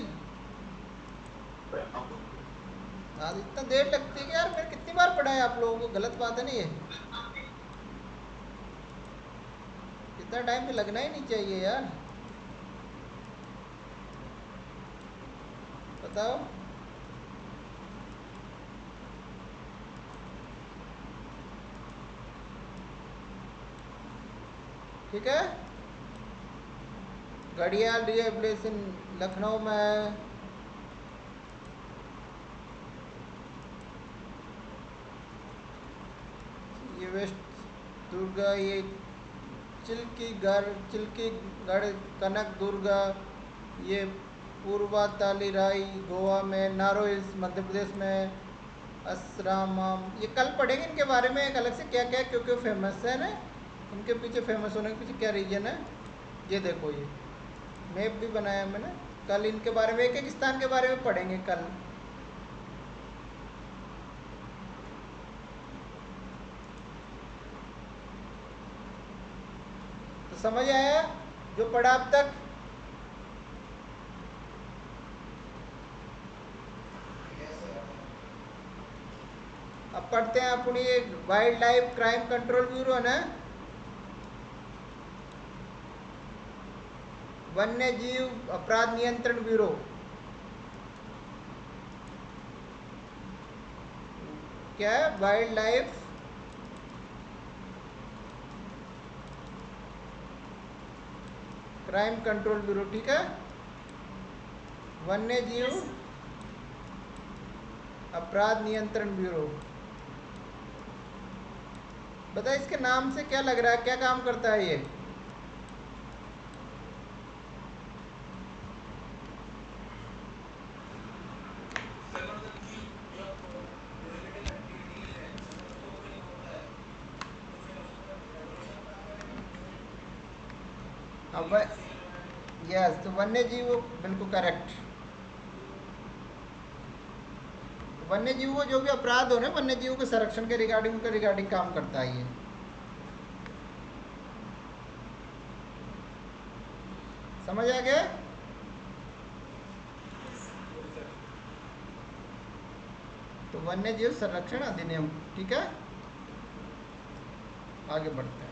हाँ, इतना देर लगती है कि यार, मैंने कितनी बार पढ़ा है आप लोगों को, गलत बात है ना ये। इतना टाइम तो लगना ही नहीं चाहिए यार। बताओ। ठीक है। घड़ियाल रिहेबिलिटेशन लखनऊ में है। ये वेस्ट दुर्गा, ये चिल्कीगढ़ कनक दुर्गा, ये पूर्वा ताली राई गोवा में, नारो हिल्स मध्य प्रदेश में, असरामाम ये कल पढ़ेंगे इनके बारे में एक अलग से, क्या क्या क्यों क्यों फेमस है ना, इनके पीछे फेमस होने के पीछे क्या रीजन है। ये देखो, ये मैप भी बनाया मैंने। कल इनके बारे में एक एक स्थान के बारे में पढ़ेंगे कल। तो समझ आया जो पढ़ा अब तक। अब पढ़ते हैं अपनी wild life crime control bureau है ना, वन्य जीव अपराध नियंत्रण ब्यूरो। क्या है? Wild life crime control bureau, ठीक है। वन्य जीव अपराध नियंत्रण ब्यूरो। बता इसके नाम से क्या लग रहा है, क्या काम करता है ये? अब यस, तो वन्य जीव, बिल्कुल करेक्ट। वन्य जीव को जो भी अपराध हो रहे हैं, वन्य जीवों के संरक्षण के रिगार्डिंग काम करता है ये। समझ आ गया? तो वन्य जीव संरक्षण अधिनियम, ठीक है। आगे बढ़ते हैं।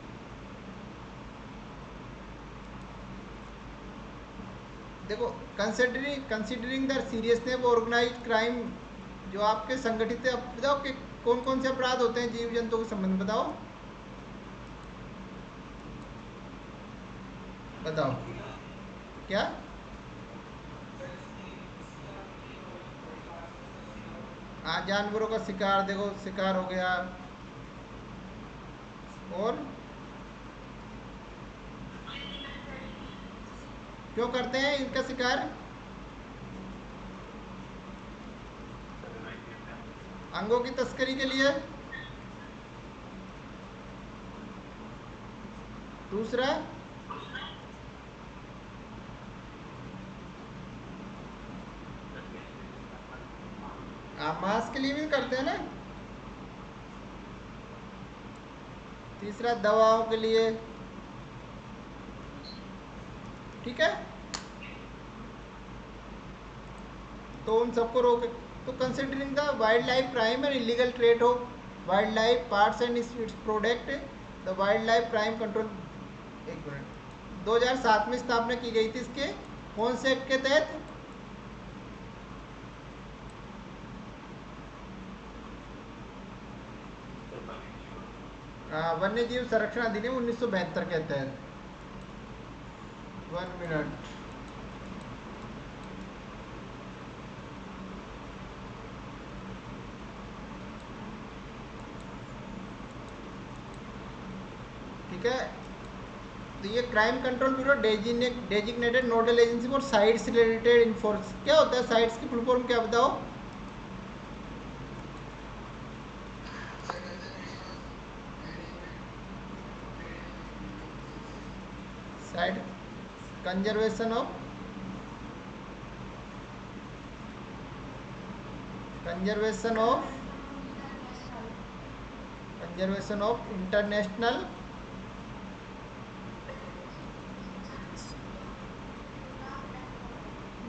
देखो, considering the seriousness of organised crime, जो आपके संगठित है, आप बताओ कि कौन कौन से अपराध होते हैं जीव जंतुओं के संबंध में, बताओ बताओ क्या। हाँ, जानवरों का शिकार, देखो शिकार हो गया। और क्यों करते हैं इनका शिकार? अंगों की तस्करी के लिए। दूसरा, मांस के लिए भी करते हैं ना। तीसरा, दवाओं के लिए, ठीक है। तो उन सबको रोक, तो considering the Wild life crime and illegal trade off Wild life parts and it's product, the Wild life crime control, एक मिनट, 2007 में स्थापना की गई थी इसके, कौन से एक्ट के तहत? वन्य जीव संरक्षण अधिनियम 1972 के तहत। 1 मिनट। ठीक है। तो ये crime control bureau designated nodal agency for sites related enforce, क्या होता है साइट्स की फुल फॉर्म, क्या बताओ? Site conservation of conservation of conservation of international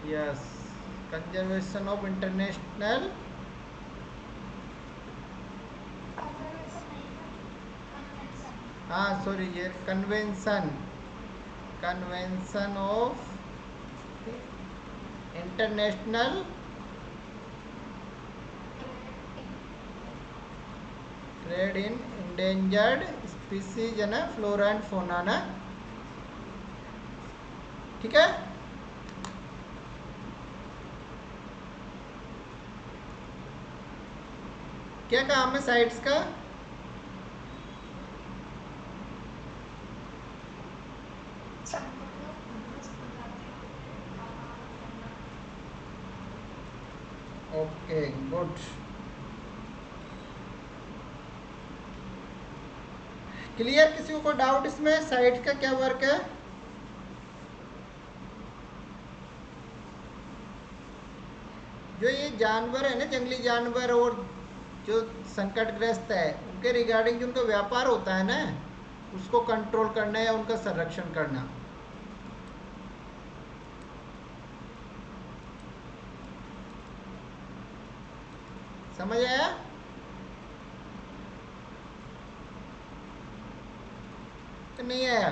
yes, conservation of international, हाँ सॉरी, ये convention, convention of international trade in endangered species है ना, फ्लोरा एंड फोना ना, ठीक है। क्या काम है साइट्स का? Okay good. क्लियर? किसी को कोई डाउट इसमें? साइट का क्या वर्क है? जो ये जानवर है ना, जंगली जानवर और जो संकटग्रस्त है, उनके रिगार्डिंग जो उनका व्यापार होता है ना, उसको कंट्रोल करना या उनका संरक्षण करना। समझ आया? कि नहीं आया?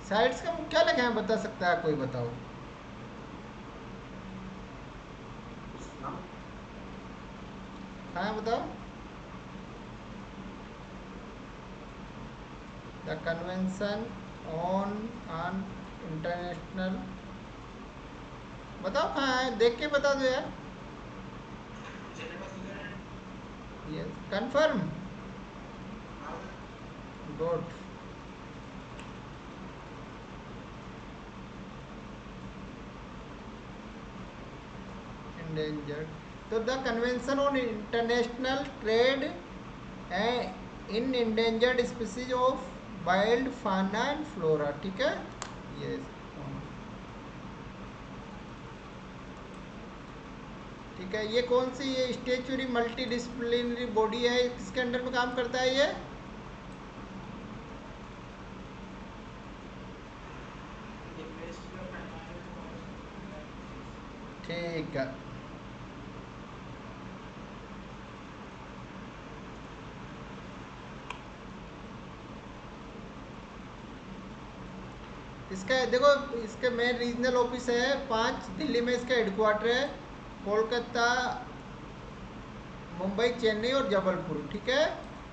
साइट्स का मुख्यालय कहाँ बता सकता है कोई? बताओ। हाँ बताओ। द कन्वेंशन ऑन इंटरनेशनल, बताओ कहाँ है, देख के बता दो यार। Yes, confirm, good. इंडेंजर्ड, तो the convention on international trade in endangered species of wild फाना एंड फ्लोरा, ठीक है। यस, ठीक है। ये कौन सी, ये स्टेचुरी मल्टी डिसिप्लिनरी बॉडी है, किसके अंडर में काम करता है ये? ठीक है। इसका देखो, इसके मेन रीजनल ऑफिस है 5 दिल्ली में, इसका हेडक्वार्टर है कोलकाता, मुंबई, चेन्नई और जबलपुर, ठीक है।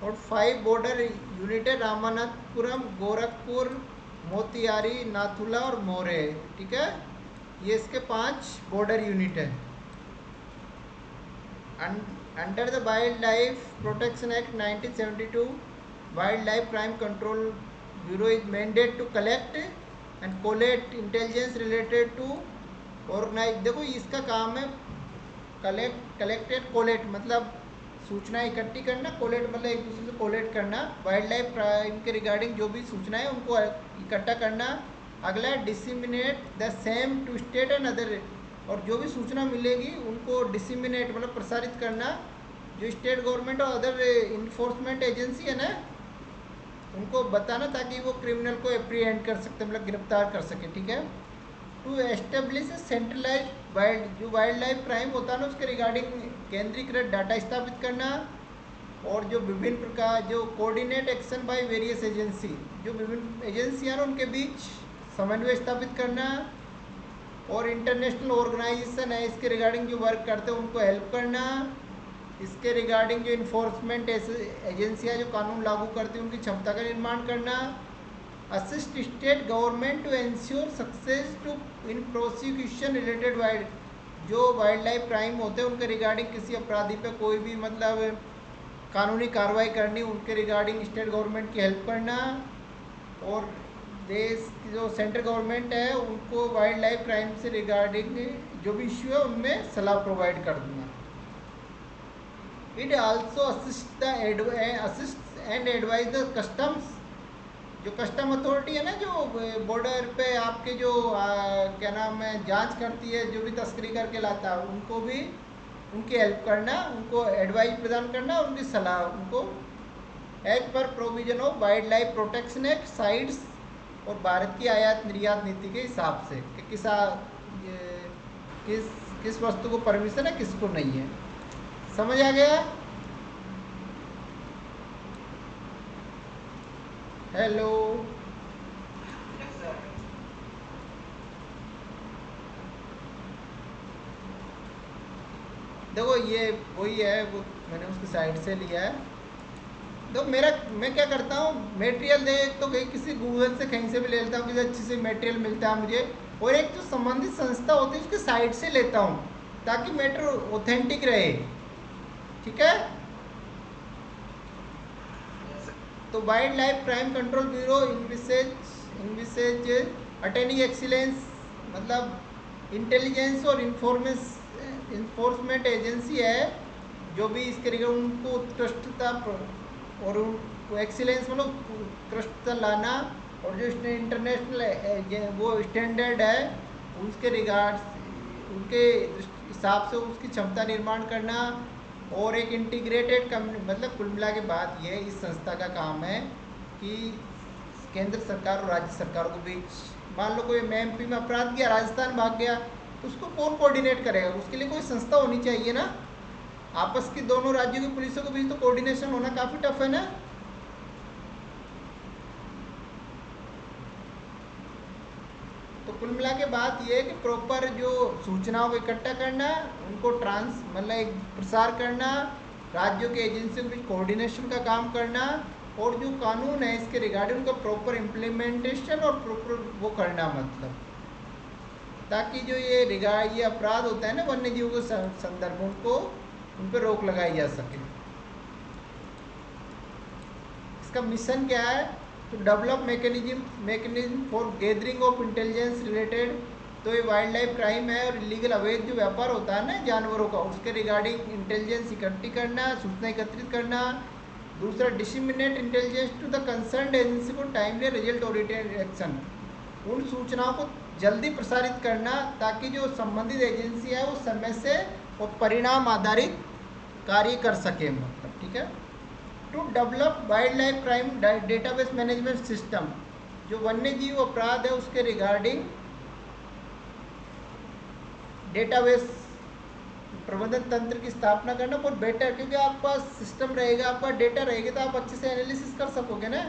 और 5 बॉर्डर यूनिट है, रामानाथपुरम, गोरखपुर, मोतिहारी, नाथुला और मोरे, ठीक है। ये इसके 5 बॉर्डर यूनिट है। Under the Wild Life Protection Act 1972, wild life crime control Bureau is mandate to collect and collect intelligence related to organise, देखो इसका काम है कलेक्टेड कोलेक्ट मतलब सूचना इकट्ठी करना, कोलेट मतलब एक दूसरे से कोलेट करना, वाइल्ड लाइफ क्राइम के रिगार्डिंग जो भी सूचना है उनको इकट्ठा करना। अगला है disseminate the same to state and other, और जो भी सूचना मिलेगी उनको डिसिमिनेट मतलब प्रसारित करना, जो स्टेट गवर्नमेंट और अदर इन्फोर्समेंट एजेंसी है ना, उनको बताना ताकि वो क्रिमिनल को एप्रीहेंड कर सकते, मतलब गिरफ्तार कर सके, ठीक है। टू एस्टेब्लिश सेंट्रलाइज वाइल्ड, जो वाइल्ड लाइफ क्राइम होता है ना, उसके रिगार्डिंग केंद्रीकृत डाटा स्थापित करना, और जो विभिन्न प्रकार जो coordinate action by various agency, जो विभिन्न एजेंसियां उनके बीच समन्वय स्थापित करना, और इंटरनेशनल ऑर्गेनाइजेशन है इसके रिगार्डिंग जो वर्क करते हैं उनको हेल्प करना, इसके रिगार्डिंग जो इन्फोर्समेंट एजेंसियां जो कानून लागू करती हैं उनकी क्षमता का निर्माण करना, assist state government to ensure success to in prosecution related wild, जो वाइल्ड लाइफ क्राइम होते हैं उनके रिगार्डिंग किसी अपराधी पे कोई भी मतलब कानूनी कार्रवाई करनी, उनके रिगार्डिंग स्टेट गवर्नमेंट की हेल्प करना, और देश की जो सेंट्रल गवर्नमेंट है उनको वाइल्ड लाइफ क्राइम से रिगार्डिंग जो भी इश्यू है उनमें सलाह प्रोवाइड कर दूँगा। It also assist and advise the customs, जो कस्टम अथॉरिटी है ना, जो बॉर्डर पे आपके जो क्या नाम है जांच करती है, जो भी तस्करी करके लाता है उनको भी उनकी हेल्प करना, उनको एडवाइस प्रदान करना, उनकी सलाह उनको एज पर provision of Wild Life Protection Act CITES और भारत की आयात निर्यात नीति के हिसाब से कि किस किस वस्तु को परमिशन है किसको नहीं है। समझ आ गया? हेलो, देखो ये वही है, वो मैंने उसकी साइड से लिया है। तो मैं क्या करता हूँ, मटेरियल दे तो कहीं किसी गूगल से कहीं से भी ले लेता हूँ, किसी अच्छी से मटेरियल मिलता है मुझे, और एक जो संबंधित संस्था होती है उसकी साइट से लेता हूँ ताकि मैटर ऑथेंटिक रहे। ठीक है? तो wild life crime control bureau envisages attaining excellence, मतलब इंटेलिजेंस और इन्फोर्समेंट एजेंसी है जो भी इसके रिगार्डिंग उनको उत्कृष्टता और उनको एक्सीलेंस मतलब उत्कृष्टता लाना, और जो इंटरनेशनल वो स्टैंडर्ड है उसके उनके हिसाब से उसकी क्षमता निर्माण करना, और एक इंटीग्रेटेड कम्युनिटी, मतलब कुल मिला के बात ये इस संस्था का काम है कि केंद्र सरकार और राज्य सरकारों के बीच, मान लो कोई एमपी में अपराध किया, राजस्थान भाग गया, तो उसको कौन कोऑर्डिनेट करेगा? उसके लिए कोई संस्था होनी चाहिए ना। आपस की दोनों राज्यों की पुलिसों के बीच तो कोऑर्डिनेशन होना काफ़ी टफ है ना। तो कुल मिला के बात ये है कि प्रॉपर जो सूचनाओं को इकट्ठा करना, उनको मतलब एक प्रसार करना, राज्यों के एजेंसियों के बीच कोऑर्डिनेशन का काम करना, और जो कानून है इसके रिगार्डिंग उनका प्रॉपर इम्प्लीमेंटेशन और प्रॉपर वो करना, मतलब ताकि जो ये अपराध होता है ना वन्य जीवों के संदर्भ, उनको उन पर रोक लगाई जा सके। इसका मिशन क्या है? तो develop mechanism for gathering of intelligence related, तो ये वाइल्ड लाइफ क्राइम है और इलीगल अवैध जो व्यापार होता है ना जानवरों का, उसके रिगार्डिंग इंटेलिजेंस इकट्ठी करना, सूचना एकत्रित करना। दूसरा, disseminate intelligence to the concern agency को टाइमली रिजल्ट ओरिएंटेड एक्शन, उन सूचनाओं को जल्दी प्रसारित करना ताकि जो संबंधित एजेंसी है वो समय से और परिणाम आधारित कार्य कर सके, मतलब ठीक है। To develop wild life crime database management system, जो वन्य जीव अपराध है उसके रिगार्डिंग डेटाबेस प्रबंधन तंत्र की स्थापना करना बहुत बेटर, क्योंकि आपके पास सिस्टम रहेगा, आपका डेटा रहेगा तो आप अच्छे से एनालिसिस कर सकोगे ना,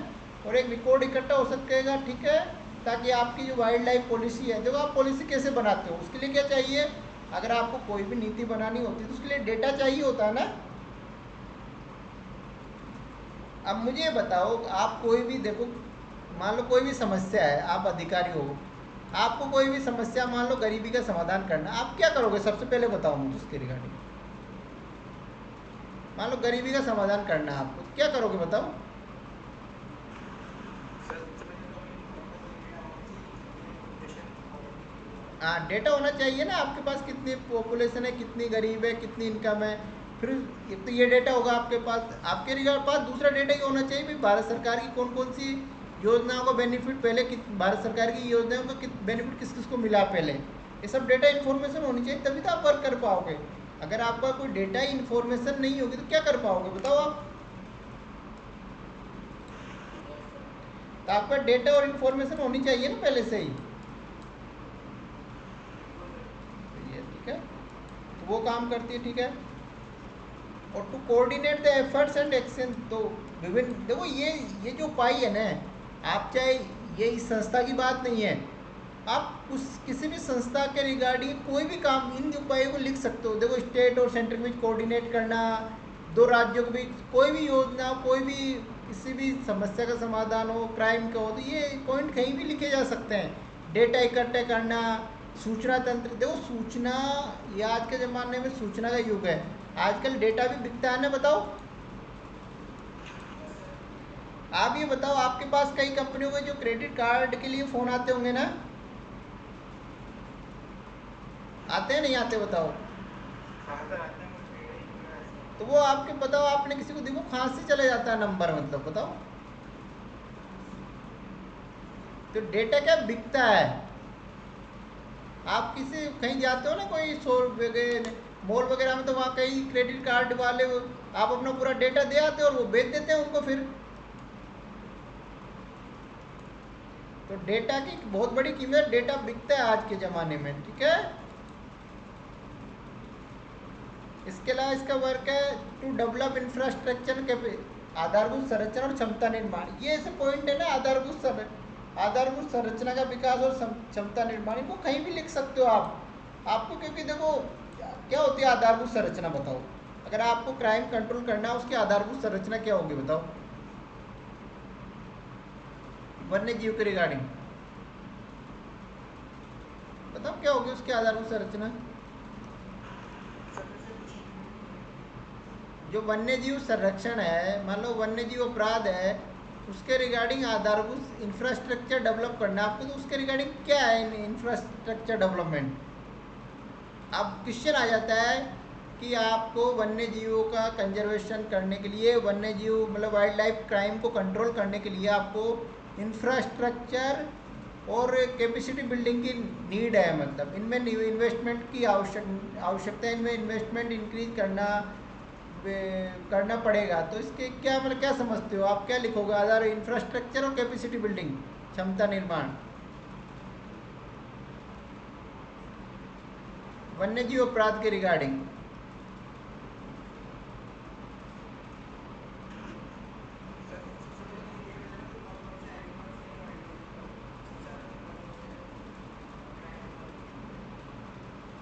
और एक रिकॉर्ड इकट्ठा हो सकेगा। ठीक है? ताकि आपकी जो वाइल्ड लाइफ पॉलिसी है, देखो आप पॉलिसी कैसे बनाते हो, उसके लिए क्या चाहिए? अगर आपको कोई भी नीति बनानी होती है तो उसके लिए डेटा चाहिए होता है ना। अब मुझे बताओ, आप कोई भी देखो, मान लो कोई भी समस्या है, आप अधिकारी हो, आपको कोई भी समस्या, मान लो गरीबी का समाधान करना, आप क्या करोगे? सबसे पहले बताओ मुझे उसके रिगार्डिंग। मान लो गरीबी का समाधान करना है आपको, क्या करोगे बताओ? हाँ, डेटा होना चाहिए ना आपके पास, कितनी पॉपुलेशन है, कितनी गरीब है, कितनी इनकम है। फिर एक तो ये डेटा होगा आपके पास, आपके रिगार्ड पास दूसरा डेटा ये होना चाहिए भी भारत सरकार की कौन कौन सी योजनाओं का बेनिफिट पहले, भारत सरकार की योजनाओं का बेनिफिट किस किस को मिला पहले, ये सब डेटा इन्फॉर्मेशन होनी चाहिए, तभी तो आप वर्क कर पाओगे। अगर आपका कोई डेटा इन्फॉर्मेशन नहीं होगी तो क्या कर पाओगे बताओ आप? तो आपका डेटा और इन्फॉर्मेशन होनी चाहिए ना पहले से ही। ठीक है, तो वो काम करती है। ठीक है, और to coordinate the efforts and action, तो विभिन्न, देखो ये जो उपाय है ना, आप चाहे ये इस संस्था की बात नहीं है, आप उस किसी भी संस्था के रिगार्डिंग कोई भी काम इन उपायों को लिख सकते हो। देखो, स्टेट और सेंटर के बीच कोऑर्डिनेट करना, दो राज्यों के बीच कोई भी योजना, कोई भी किसी भी समस्या का समाधान हो, क्राइम का हो, तो ये पॉइंट कहीं भी लिखे जा सकते हैं। डेटा इकट्ठा करना, सूचना तंत्र, देखो सूचना, ये आज के ज़माने में सूचना का युग है, आजकल डेटा भी बिकता है ना। बताओ, आप ये बताओ, आपके पास कई कंपनियों के जो क्रेडिट कार्ड के लिए फ़ोन आते होंगे ना, आते हैं नहीं आते बताओ? तो वो आपके बताओ, आपने किसी को देखो कहाँ से चला जाता है नंबर, मतलब बताओ। तो डेटा क्या बिकता है? आप किसी कहीं जाते हो ना, कोई शोर वगैरह, मॉल वगैरह में, तो वहाँ कई क्रेडिट कार्ड वाले आप अपना पूरा डेटा दे आते और वो बेच देते हैं उनको फिर। तो डेटा की बहुत बड़ी कीमत, डेटा बिकता है आज के ज़माने में, ठीक है। इसके अलावा इसका वर्क है टू डेवलप इंफ्रास्ट्रक्चर के, आधारभूत संरचना और क्षमता निर्माण। ये ऐसे पॉइंट है ना, आधारभूत संरचना का विकास और क्षमता निर्माण, इनको कहीं भी लिख सकते हो आप। आपको क्योंकि देखो क्या होती है आधारभूत संरचना, बताओ। अगर आपको क्राइम कंट्रोल करना है, उसकी आधारभूत संरचना क्या होगी बताओ। वन्य जीव के रिगार्डिंग बताओ क्या होगी उसकी आधारभूत संरचना। जो वन्य जीव संरक्षण है, मान लो वन्य जीव अपराध है, उसके रिगार्डिंग आधारभूत इंफ्रास्ट्रक्चर डेवलप करना है आपको। तो उसके रिगार्डिंग क्या है इंफ्रास्ट्रक्चर डेवलपमेंट। अब क्वेश्चन आ जाता है कि आपको वन्य जीवों का कंजर्वेशन करने के लिए, वन्य जीव मतलब वाइल्ड लाइफ क्राइम को कंट्रोल करने के लिए आपको इंफ्रास्ट्रक्चर और कैपेसिटी बिल्डिंग की नीड है। मतलब इनमें इन्वेस्टमेंट की आवश्यकता है, इनमें इन्वेस्टमेंट इंक्रीज करना पड़ेगा। तो इसके क्या मतलब क्या समझते हो आप, क्या लिखोगे आधार इंफ्रास्ट्रक्चर और कैपेसिटी बिल्डिंग, क्षमता निर्माण, वन्य जीव अपराध के रिगार्डिंग।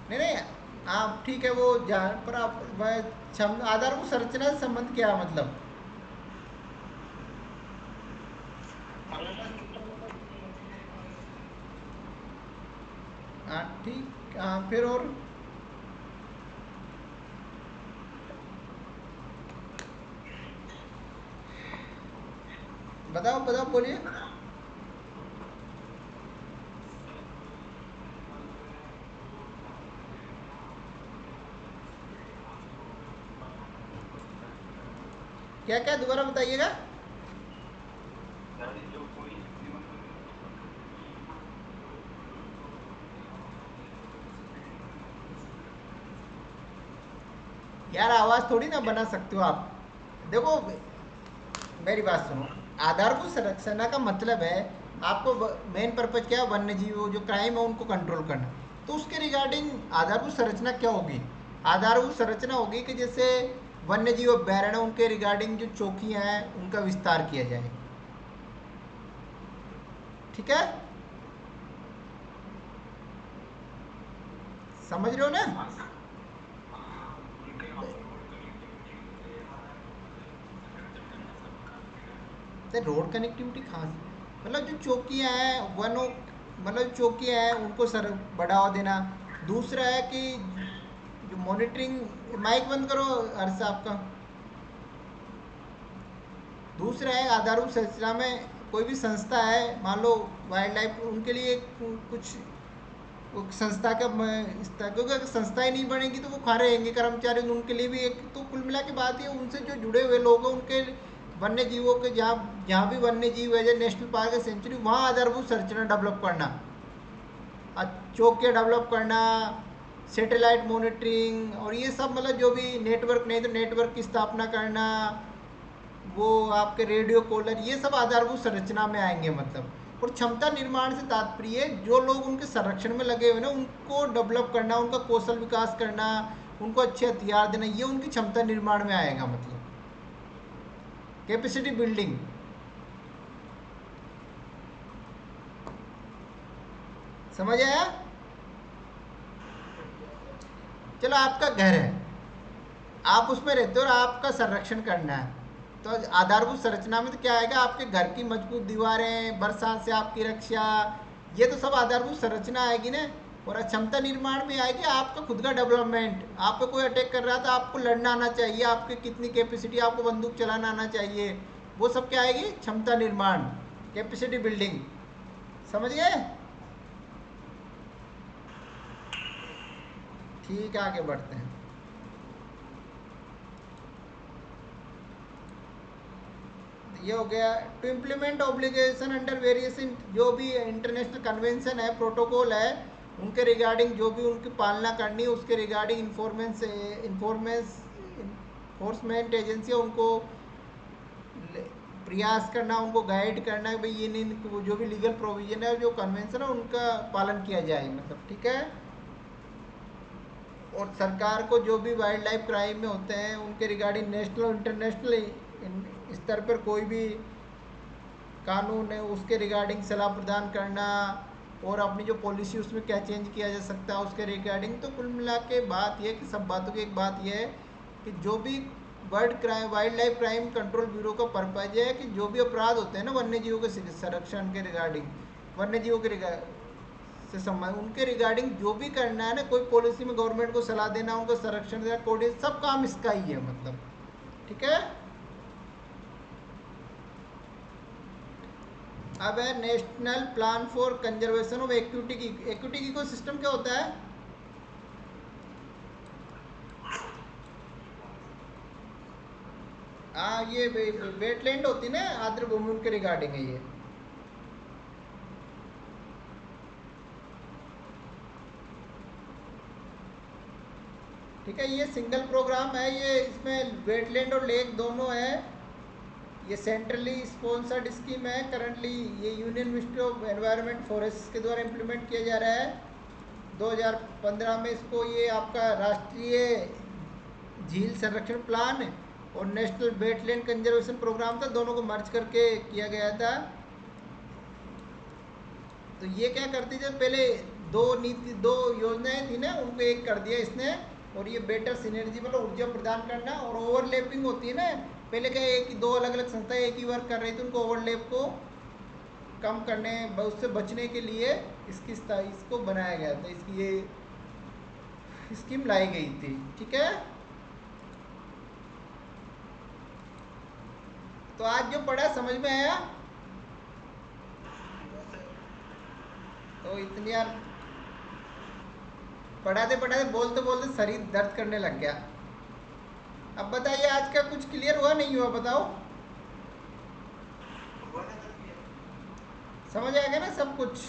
नहीं नहीं, आप ठीक है वो जान पर आप आधारभूत संरचना से संबंध क्या है मतलब। हाँ ठीक, हाँ फिर और बताओ बताओ बोलिए। क्या क्या दोबारा बताइएगा। यार आवाज थोड़ी ना बना सकते हो आप। देखो मेरी बात सुनो, आधारभूत संरचना का मतलब है आपको मेन पर्पज क्या है, वन्य जीव जो क्राइम है उनको कंट्रोल करना। तो उसके रिगार्डिंग आधारभूत संरचना क्या होगी। आधारभूत संरचना होगी कि जैसे वन्य जीव अभ्यारण्य, उनके रिगार्डिंग जो चौकियां हैं उनका विस्तार किया जाए, ठीक है। समझ रहे हो ना। तो रोड कनेक्टिविटी कहाँ से, मतलब जो चौकियाँ हैं वनों, मतलब चौकियाँ हैं उनको सर बढ़ावा देना। दूसरा है कि जो मॉनिटरिंग, माइक बंद करो हर्ष आपका। दूसरा है आधारभूत संरचना में कोई भी संस्था है, मान लो वाइल्ड लाइफ, उनके लिए कुछ संस्था का क्योंकि अगर संस्था ही नहीं बनेगी तो वो खा रहेंगे कर्मचारी, उनके लिए भी एक तो कुल मिला के बात ये उनसे जो जुड़े हुए लोग हैं उनके वन्य जीवों के, जहाँ जहाँ भी वन्य जीव है जैसे नेशनल पार्क है, सेंचुरी, वहाँ आधारभूत संरचना डेवलप करना, चौकियाँ डेवलप करना, सैटेलाइट मॉनिटरिंग और ये सब, मतलब जो भी नेटवर्क नहीं तो नेटवर्क की स्थापना करना, वो आपके रेडियो कॉलर, ये सब आधारभूत संरचना में आएंगे मतलब। और क्षमता निर्माण से तात्पर्य जो लोग उनके संरक्षण में लगे हुए ना उनको डेवलप करना, उनका कौशल विकास करना, उनको अच्छे हथियार देना, ये उनकी क्षमता निर्माण में आएगा मतलब। कैपेसिटी बिल्डिंग, समझ आया। चलो आपका घर है, आप उसमें रहते हो और आपका संरक्षण करना है, तो आधारभूत संरचना में तो क्या आएगा, आपके घर की मजबूत दीवारें, बरसात से आपकी रक्षा, ये तो सब आधारभूत संरचना आएगी ना। और क्षमता निर्माण में आएगी आपका खुद का डेवलपमेंट, आप पे कोई अटैक कर रहा था, आपको लड़ना आना चाहिए, आपकी कितनी कैपेसिटी, आपको बंदूक चलाना आना चाहिए, वो सब क्या आएगी, क्षमता निर्माण, कैपेसिटी बिल्डिंग। समझ गए। ठीक है आगे बढ़ते हैं। ये हो गया to implement obligation under various, जो भी इंटरनेशनल कन्वेंशन है, प्रोटोकॉल है, उनके रिगार्डिंग जो भी उनकी पालना करनी है उसके रिगार्डिंग इंफॉर्मेंस एनफोर्समेंट एजेंसियाँ उनको प्रयास करना, उनको गाइड करना कि भाई ये नहीं, जो भी लीगल प्रोविजन है, जो कन्वेंशन है, उनका पालन किया जाए, मतलब ठीक है। और सरकार को जो भी वाइल्ड लाइफ क्राइम में होते हैं उनके रिगार्डिंग नेशनल और इंटरनेशनल स्तर पर कोई भी कानून है उसके रिगार्डिंग सलाह प्रदान करना, और अपनी जो पॉलिसी उसमें क्या चेंज किया जा सकता है उसके रिगार्डिंग। तो कुल मिला के बात यह कि सब बातों की एक बात यह है कि जो भी wild life crime control bureau का पर्पज है कि जो भी अपराध होते हैं ना वन्य जीवों के संरक्षण के रिगार्डिंग, वन्य जीवों के से संबंध, उनके रिगार्डिंग जो भी करना है ना, कोई पॉलिसी में गवर्नमेंट को सलाह देना, उनको संरक्षण देना, कोडिंग, सब काम इसका ही है, मतलब ठीक है। अब है national plan for conservation of aquatic ecosystem. क्या होता है? हाँ, ये वेटलैंड होती है ना, आर्द्र भूमि, उनके रिगार्डिंग है ये। ठीक है, ये सिंगल प्रोग्राम है, ये इसमें वेटलैंड और लेक दोनों है। ये सेंट्रली स्पॉन्सर्ड स्कीम है करंटली, ये union ministry of environment forest के द्वारा इम्प्लीमेंट किया जा रहा है। 2015 में इसको ये आपका राष्ट्रीय झील संरक्षण प्लान और नेशनल वेटलैंड कंजर्वेशन प्रोग्राम था, दोनों को मर्ज करके किया गया था। तो ये क्या करती थी, पहले दो योजनाएं थी ना, उनको एक कर दिया इसने। और ये बेटर सिनर्जी, मतलब ऊर्जा प्रदान करना, और ओवरलैपिंग होती है ना, पहले क्या एक ही दो अलग अलग संस्थाएं एक ही वर्क कर रही थी, उनको ओवरलैप को कम करने, उससे बचने के लिए इसको बनाया गया था, इसकी ये स्कीम लाई गई थी। ठीक है, तो आज जो पढ़ा समझ में आया? तो इतनी यार पढ़ाते पढ़ाते बोलते बोलते शरीर दर्द करने लग गया। अब बताइए, आज का कुछ क्लियर हुआ नहीं हुआ, बताओ। समझ आएगा ना सब कुछ?